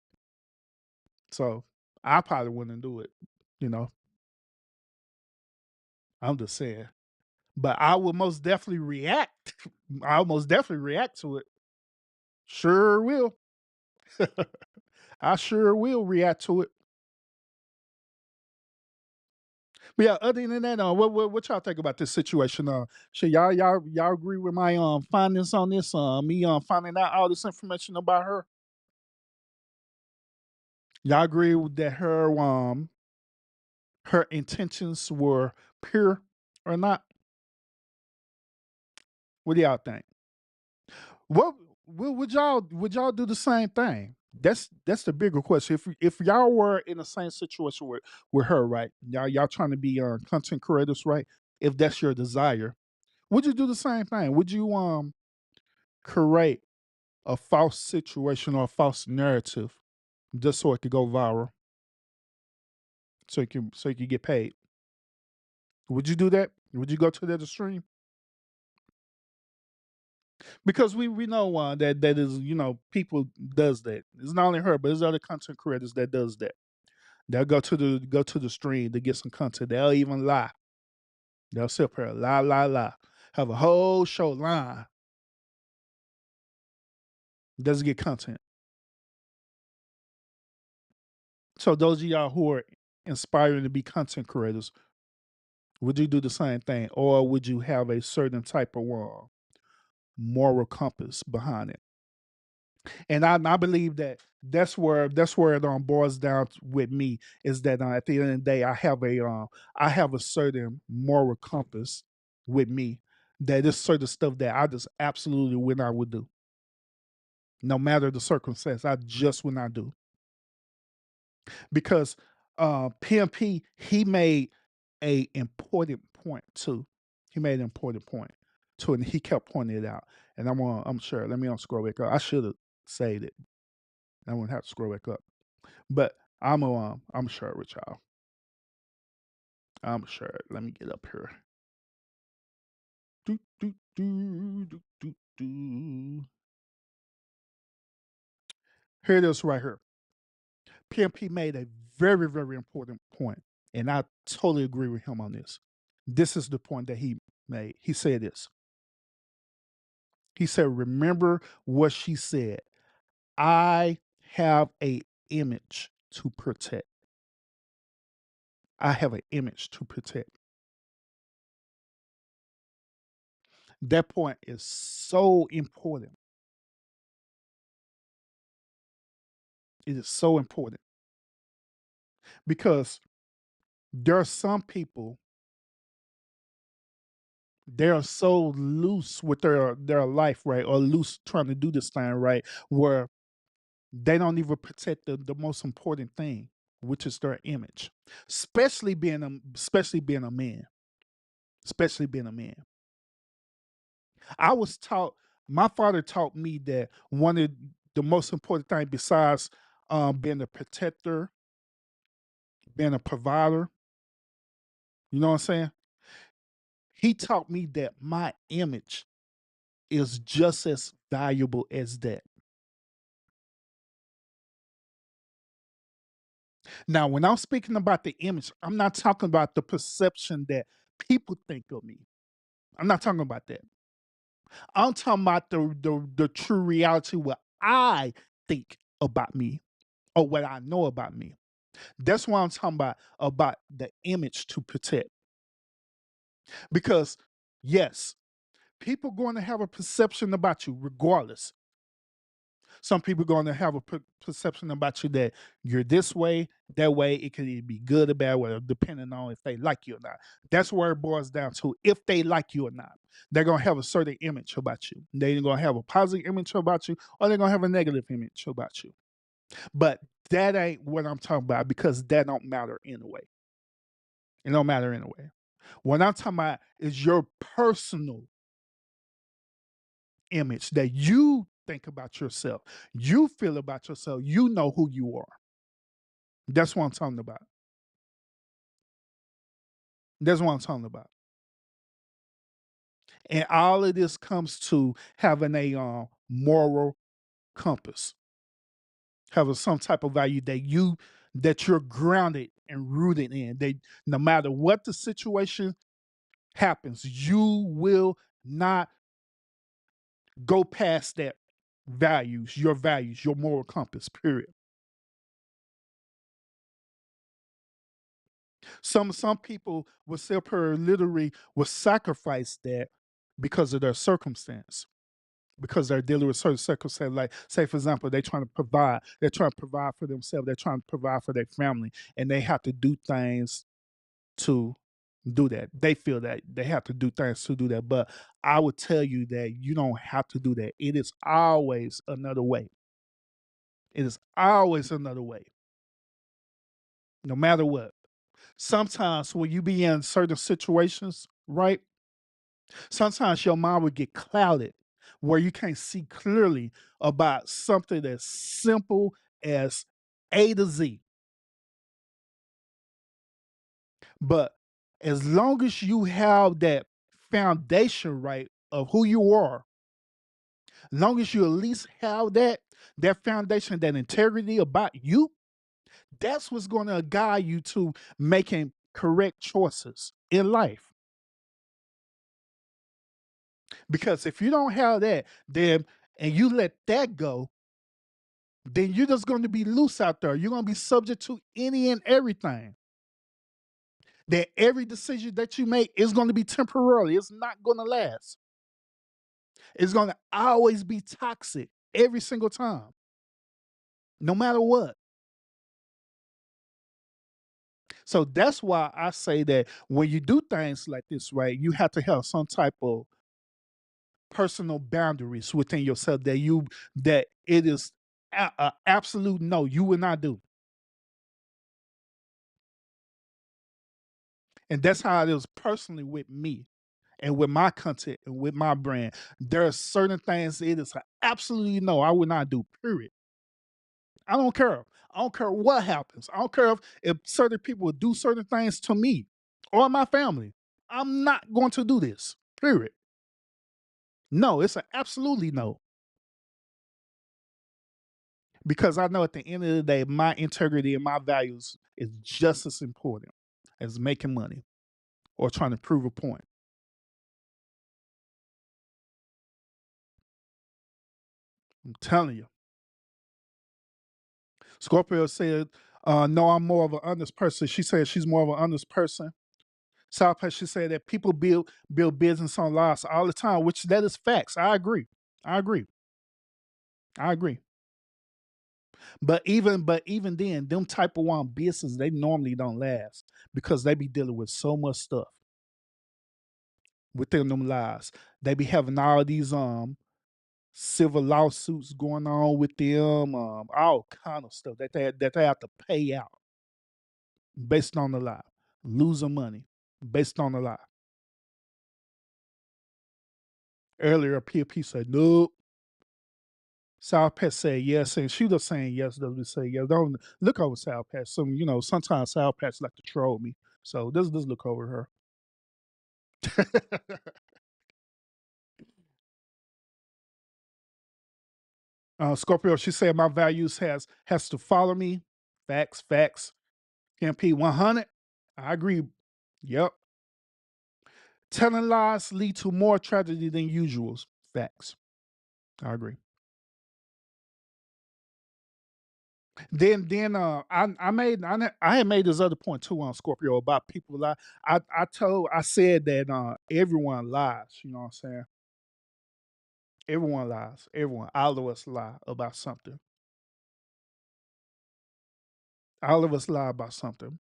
So I probably wouldn't do it. You know, I'm just saying. But I will most definitely react. I'll most definitely react to it. Sure will. I sure will react to it. But yeah, other than that, what y'all think about this situation? Should y'all agree with my findings on this? Me finding out all this information about her. Y'all agree with that her intentions were pure or not? What do y'all think? What would y'all do the same thing? That's the bigger question. If y'all were in the same situation with her, right? Y'all trying to be content creators, right? If that's your desire, would you do the same thing? Would you create a false situation or a false narrative just so it could go viral, so you can get paid? Would you do that? Would you go to that extreme? Because we know that is people does that. It's not only her, but there's other content creators that does that. They'll go to the stream to get some content. They'll even lie. They'll sit up here lie, have a whole show line. Doesn't get content. So those of y'all who are inspiring to be content creators, would you do the same thing, or would you have a certain type of moral compass behind it? And I believe that that's where it boils down with me is that at the end of the day I have a certain moral compass with me that is certain stuff that I just absolutely would do, no matter the circumstance. I just would not do because PMP he made a important point too. He made an important point too, and he kept pointing it out. And I'm sure. Let me scroll back up. I should have saved it. I wouldn't have to scroll back up. But I'm sure with y'all. I'm sure. Let me get up here. Do, do, do, do, do, do. Here it is right here. PMP made a very, very important point, and I totally agree with him on this. This is the point that he made. He said this. He said, "Remember what she said. I have a image to protect. I have an image to protect." That point is so important. It is so important because there are some people they are so loose with their life, right, or loose trying to do this thing, right, where they don't even protect the most important thing, which is their image, especially being a man, especially being a man. I was taught. My father taught me that one of the most important thing besides being a protector, being a provider, you know what I'm saying? He taught me that my image is just as valuable as that. Now, when I'm speaking about the image, I'm not talking about the perception that people think of me. I'm not talking about that. I'm talking about the true reality what I think about me or what I know about me. That's what I'm talking about the image to protect. Because yes, people going to have a perception about you regardless. Some people going to have a perception about you that you're this way, that way. It could either be good or bad, whatever, depending on if they like you or not. That's where it boils down to. If they like you or not, they're going to have a certain image about you. They're going to have a positive image about you, or they're going to have a negative image about you. But that ain't what I'm talking about, because that don't matter anyway. It don't matter anyway. What I'm talking about is your personal image that you think about yourself. You feel about yourself. You know who you are. That's what I'm talking about. That's what I'm talking about. And all of this comes to having a moral compass, having some type of value that you're grounded and rooted in. That no matter what the situation happens, you will not go past that values, your moral compass, period. Some people will sit here literally will sacrifice that because of their circumstance, because they're dealing with certain circumstances. Like, say for example, they're trying to provide for themselves, they're trying to provide for their family, and they have to do things to do that. They feel that they have to do things to do that. But I would tell you that you don't have to do that. It is always another way. It is always another way, no matter what. Sometimes when you be in certain situations, right? Sometimes your mind will get clouded where you can't see clearly about something as simple as A to Z. But as long as you have that foundation right of who you are, long as you at least have that foundation, that integrity about you, that's what's going to guide you to making correct choices in life. Because if you don't have that, then and you let that go, then you're just going to be loose out there. You're going to be subject to any and everything. That every decision that you make is going to be temporarily. It's not going to last. It's going to always be toxic every single time, no matter what. So that's why I say that when you do things like this, right, you have to have some type of personal boundaries within yourself that it is a absolute no, you will not do. And that's how it is personally with me and with my content and with my brand. There are certain things it is absolutely no, I will not do, period. I don't care. I don't care what happens. I don't care if certain people do certain things to me or my family. I'm not going to do this, period. No, it's an absolutely no. Because I know at the end of the day, my integrity and my values is just as important as making money or trying to prove a point. I'm telling you. Scorpio said, no, I'm more of an honest person. She said she's more of an honest person. South Pass, she said that people build business on lies all the time, which that is facts. I agree. I agree. I agree. But even then, them type of one business, they normally don't last because they be dealing with so much stuff within them lies. They be having all these civil lawsuits going on with them, all kind of stuff that they have to pay out based on the lie, losing money based on the lie. Earlier, PFP said nope. South Pass said yes, and she was saying yes, doesn't say yes. Don't look over South Pass. Sometimes South Pass like to troll me. So just look over her. Scorpio, she said my values has to follow me. Facts, facts. MP 100. I agree. Yep. Telling lies lead to more tragedy than usual. Facts. I agree. Then I had made this other point too on Scorpio about people lie. I said that everyone lies. You know what I'm saying? Everyone lies. Everyone. All of us lie about something. All of us lie about something.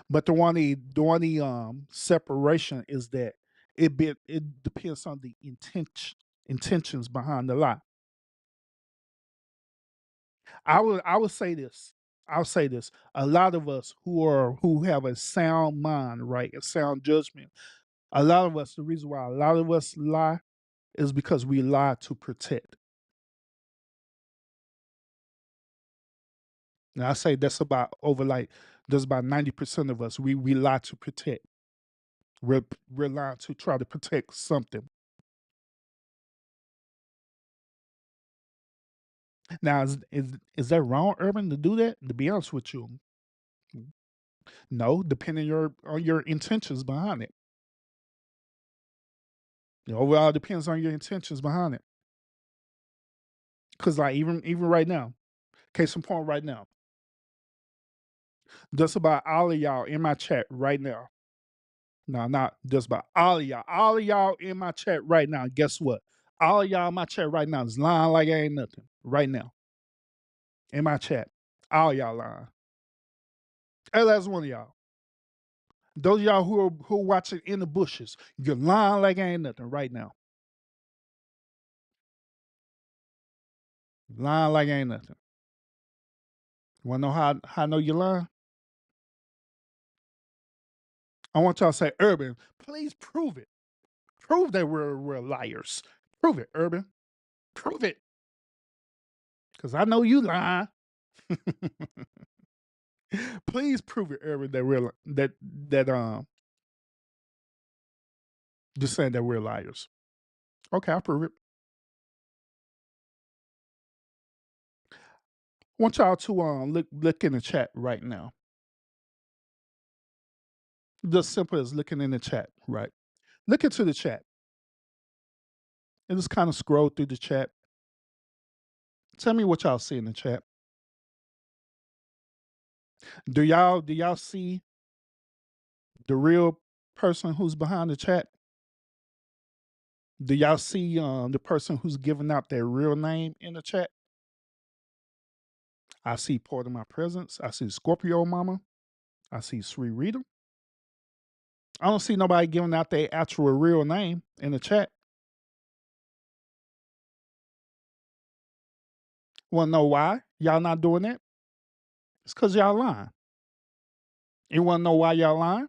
But the separation is that it depends on the intentions behind the lie. I would say this. I'll say this. A lot of us who have a sound mind, right, a sound judgment. A lot of us, the reason why a lot of us lie is because we lie to protect. And I say that's about over like there's about 90% of us. We lie to protect. We're lying to try to protect something. Now is that wrong, Urban, to do that? To be honest with you, no. Depending on your intentions behind it. It overall depends on your intentions behind it. Cause like even right now, case in point, right now, just about all of y'all in my chat right now. No, not just about all of y'all. All of y'all in my chat right now. Guess what? All of y'all in my chat right now is lying like ain't nothing. Right now. In my chat. All y'all lying. Every last one of y'all. Those of y'all who are watching in the bushes, you're lying like ain't nothing right now. Lying like ain't nothing. Wanna know how I know you're lying? I want y'all to say, Urban, please prove it. Prove that we're liars. Prove it, Urban. Prove it. Cause I know you lying. Please prove it, Urban, that just saying that we're liars. Okay, I'll prove it. I want y'all to look in the chat right now. Just simple as looking in the chat, right? Look into the chat and just kind of scroll through the chat. Tell me what y'all see in the chat. Do y'all see the real person who's behind the chat? Do y'all see the person who's giving out their real name in the chat? I see part of my presence. I see Scorpio Mama. I see Sri Rita. I don't see nobody giving out their actual real name in the chat. Wanna know why y'all not doing that? It's because y'all lying. You wanna know why y'all lying?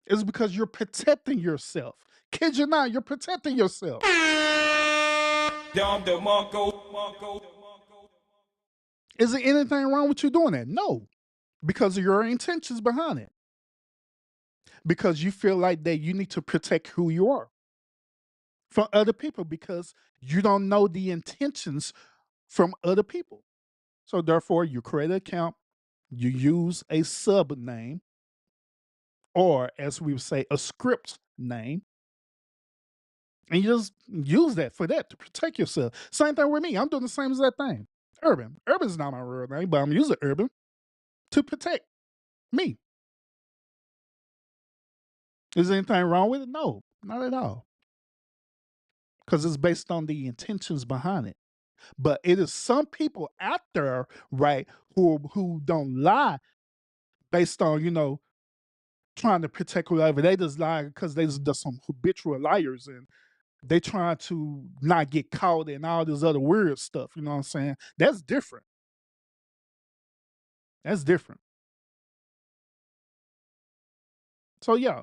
It's because you're protecting yourself. Kid you not, you're protecting yourself. Is there anything wrong with you doing that? No. Because of your intentions behind it. Because you feel like that you need to protect who you are from other people because you don't know the intentions from other people. So therefore, you create an account, you use a sub name, or as we would say, a script name, and you just use that for that to protect yourself. Same thing with me. I'm doing the same exact thing. Urban. Urban's not my real name, but I'm using Urban to protect me. Is there anything wrong with it? No, not at all. Because it's based on the intentions behind it. But it is some people out there, right, who don't lie based on, trying to protect whoever. They just lie because they just some habitual liars and they trying to not get caught in all this other weird stuff. You know what I'm saying? That's different. That's different. So yeah,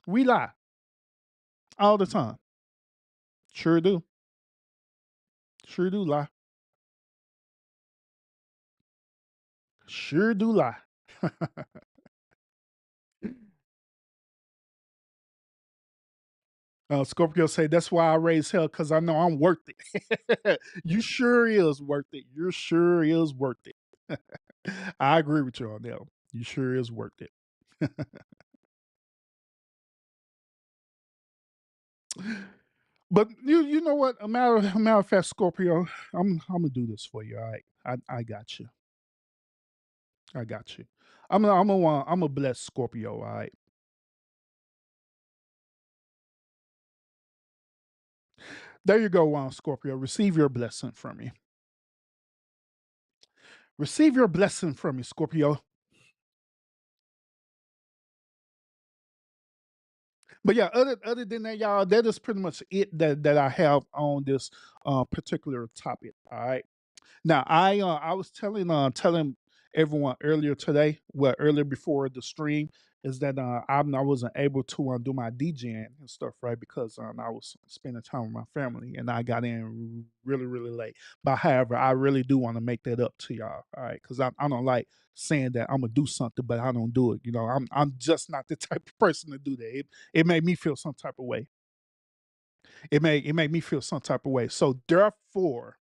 we lie all the time. Sure do. Sure do lie. Sure do lie. Scorpio say that's why I raise hell because I know I'm worth it. You sure is worth it. You sure is worth it. I agree with you on that. You sure is worth it. But you know what? A matter of fact, Scorpio, I'm gonna do this for you. All right, I got you. I got you. I'm a bless Scorpio. All right. There you go, Scorpio. Receive your blessing from me. Receive your blessing from me, Scorpio. But yeah, other than that, y'all, that is pretty much it that I have on this particular topic. All right. Now I was telling everyone earlier today, well earlier before the stream, is that I wasn't able to do my DJing and stuff, right? Because I was spending time with my family and I got in really late. But however, I really do want to make that up to y'all, all right? Because I don't like saying that I'm gonna do something, but I don't do it. You know, I'm just not the type of person to do that. It made me feel some type of way. It made me feel some type of way. So therefore,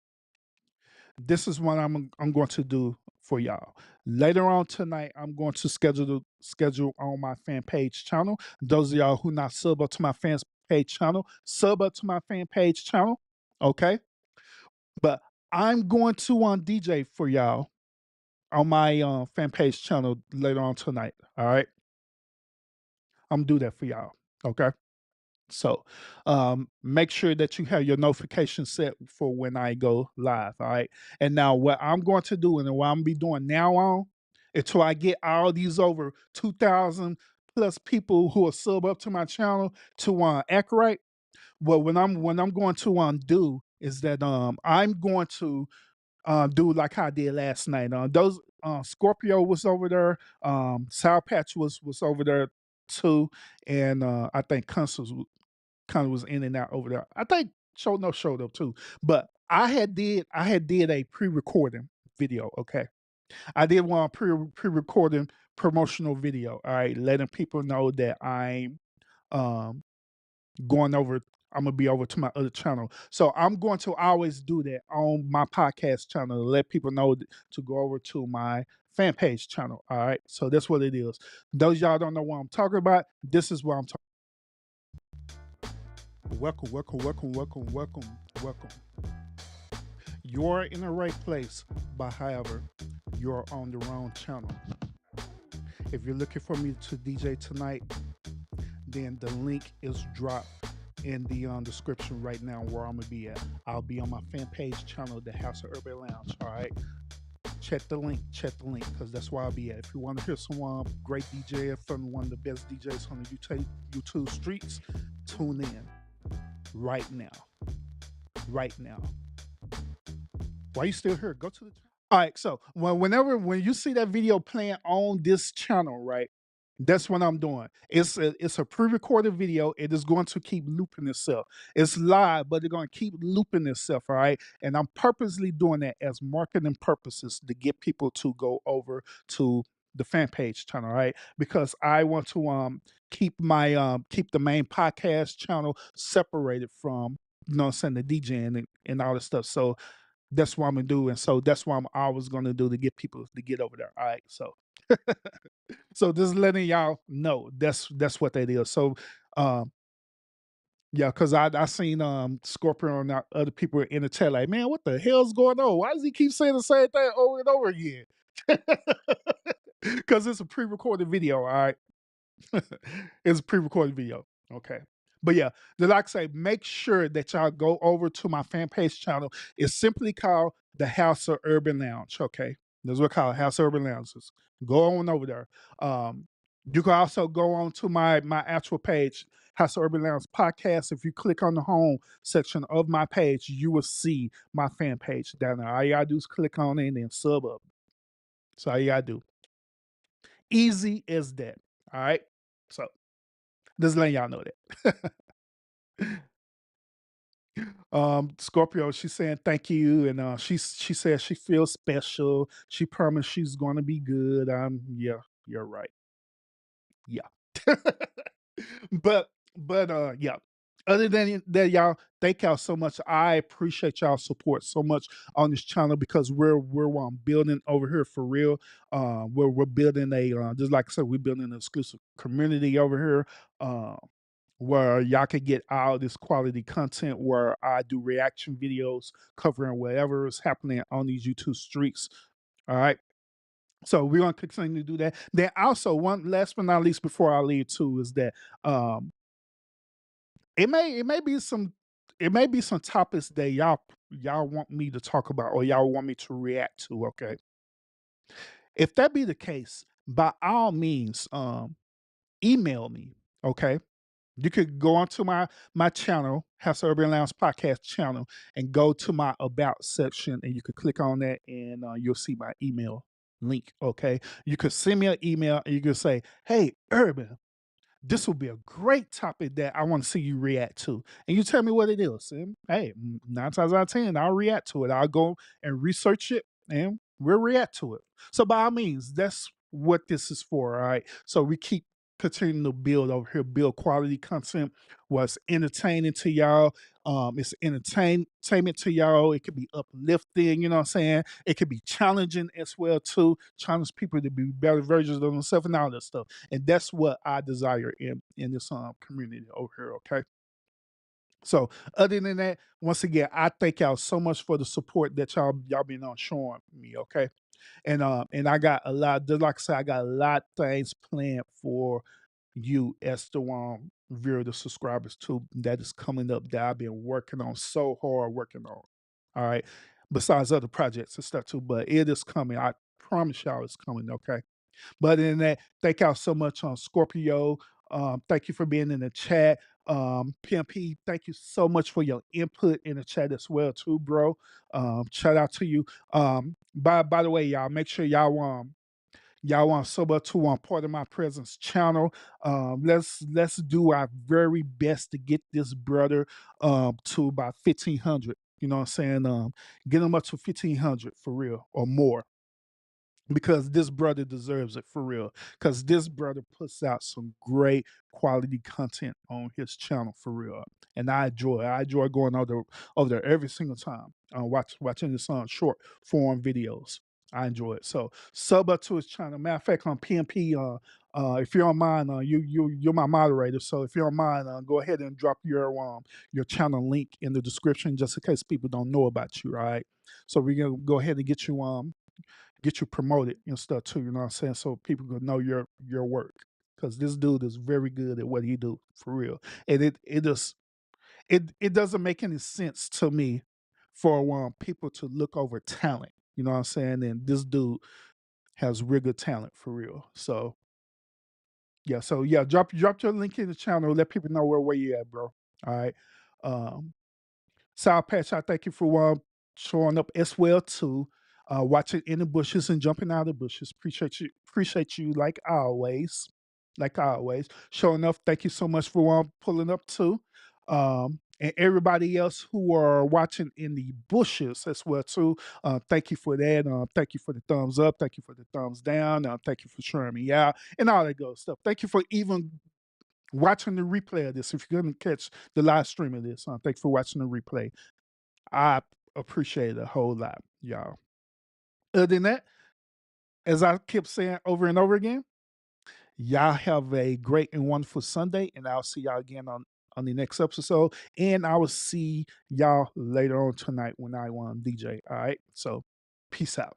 this is what I'm going to do for y'all. Later on tonight, I'm going to schedule on my fan page channel. Those of y'all who not sub up to my fan page channel, sub up to my fan page channel. Okay. But I'm going to DJ for y'all on my fan page channel later on tonight. All right. I'm gonna do that for y'all. Okay. So make sure that you have your notification set for when I go live. All right. And now what I'm going to do and what I'm gonna be doing now on until I get all these over 2,000 plus people who are sub up to my channel to act right. Well, when I'm going to do is that I'm going to do like how I did last night. Those Scorpio was over there, Sour Patch was over there too, and I think Constance kind of was in and out over there. I think Show No showed up too, but I had did a pre-recording video. Okay, I did one pre-recording promotional video. All right, letting people know that I'm um going over. I'm gonna be over to my other channel, so I'm going to always do that on my podcast channel to let people know to go over to my fan page channel. All right, so that's what it is. Those y'all don't know what I'm talking about. This is what I'm talking. Welcome. You're in the right place, but however, you're on the wrong channel. If you're looking for me to DJ tonight, then the link is dropped in the description right now where I'm gonna be at. I'll be on my fan page channel, the House of Urban Lounge. All right. Check the link, because that's where I'll be at. If you want to hear some great DJ from one of the best DJs on the YouTube streets, tune in right now. Right now. Why you still here? Go to the. All right. So when you see that video playing on this channel, right? That's what I'm doing. It's a pre-recorded video. It is going to keep looping itself. It's live, but it's going to keep looping itself. All right. And I'm purposely doing that as marketing purposes to get people to go over to the fan page channel, right? Because I want to keep the main podcast channel separated from what I'm saying, the DJing and all this stuff. So that's what I'm gonna do, and so that's what I'm always gonna do to get people to get over there. All right, so just letting y'all know that's what that is. So, um, yeah, because I seen Scorpio and other people in the chat like, man, what the hell's going on? Why does he keep saying the same thing over and over again? Because it's a pre-recorded video. All right, it's a pre-recorded video. Okay. But yeah, like I say, make sure that y'all go over to my fan page channel. It's simply called the House of Urban Lounge. Okay. That's what I call it, House of Urban Lounges. Go on over there. You can also go on to my actual page, House of Urban Lounge podcast. If you click on the home section of my page, you will see my fan page down there. All you gotta do is click on it and then sub up. So all you gotta do. Easy as that. All right. So just letting y'all know that. Scorpio, she's saying thank you, and she says she feels special. She promised she's gonna be good. Yeah, you're right. Yeah. but yeah. Other than that, y'all, thank y'all so much. I appreciate y'all support so much on this channel because we're building over here for real. We're building a just like I said, we're building an exclusive community over here. Where y'all can get all this quality content where I do reaction videos covering whatever is happening on these YouTube streets. All right. So we're gonna continue to do that. Then also one last but not least before I leave too is that it may be some it may be some topics that y'all want me to talk about or y'all want me to react to. Okay, if that be the case, by all means, email me. Okay, you could go onto my channel, House of Urban Lounge podcast channel, and go to my about section, and you could click on that, and you'll see my email link. Okay, you could send me an email, and you could say, "Hey, Urban, this would be a great topic that I want to see you react to." And you tell me what it is. And hey, 9 times out of 10, I'll react to it. I'll go and research it and we'll react to it. So by all means, that's what this is for. All right. So we keep continuing to build over here, build quality content, what's entertaining to y'all. It's entertainment to y'all. It could be uplifting, you know what I'm saying? It could be challenging as well, too. Challenge people to be better versions of themselves and all that stuff. And that's what I desire in this community over here, okay? So other than that, once again, I thank y'all so much for the support that y'all been on showing me, okay? And I got a lot, just like I said, I got a lot of things planned for you as the viewer, the subscribers too, that is coming up that I've been working on so hard working on. All right. Besides other projects and stuff too, but it is coming. I promise y'all it's coming, okay? But in that, thank y'all so much on Scorpio. Thank you for being in the chat. PMP, thank you so much for your input in the chat as well, too, bro. Shout out to you. By the way, y'all, make sure y'all want sub up to Part of My Presence channel. Let's do our very best to get this brother to about 1,500. You know what I'm saying? Get him up to 1,500 for real or more, because this brother deserves it for real. Because this brother puts out some great quality content on his channel for real, and I enjoy going over there every single time. Watching his short form videos. I enjoy it. So sub up to his channel. Matter of fact, on PMP, if you don't mind, you're my moderator. So if you don't mind, go ahead and drop your channel link in the description, just in case people don't know about you. All right. So we're gonna go ahead and get you promoted and stuff too, you know what I'm saying? So people can know your work. Because this dude is very good at what he do, for real. And it doesn't make any sense to me for people to look over talent. You know what I'm saying? And this dude has real good talent for real. So yeah, drop your link in the channel, let people know where you at, bro. All right. Um Sour Patch, I thank you for showing up as well too. Watching in the bushes and jumping out of the bushes. Appreciate you like always. Like always. Showing up. Thank you so much for pulling up too. And everybody else who are watching in the bushes as well too. Thank you for that. Thank you for the thumbs up. Thank you for the thumbs down. Thank you for showing me out and all that good stuff. Thank you for even watching the replay of this. If you're gonna catch the live stream of this, thanks for watching the replay. I appreciate it a whole lot, y'all. Other than that, as I keep saying over and over again, y'all have a great and wonderful Sunday, and I'll see y'all again on the next episode. And I will see y'all later on tonight when I want DJ. All right. So peace out.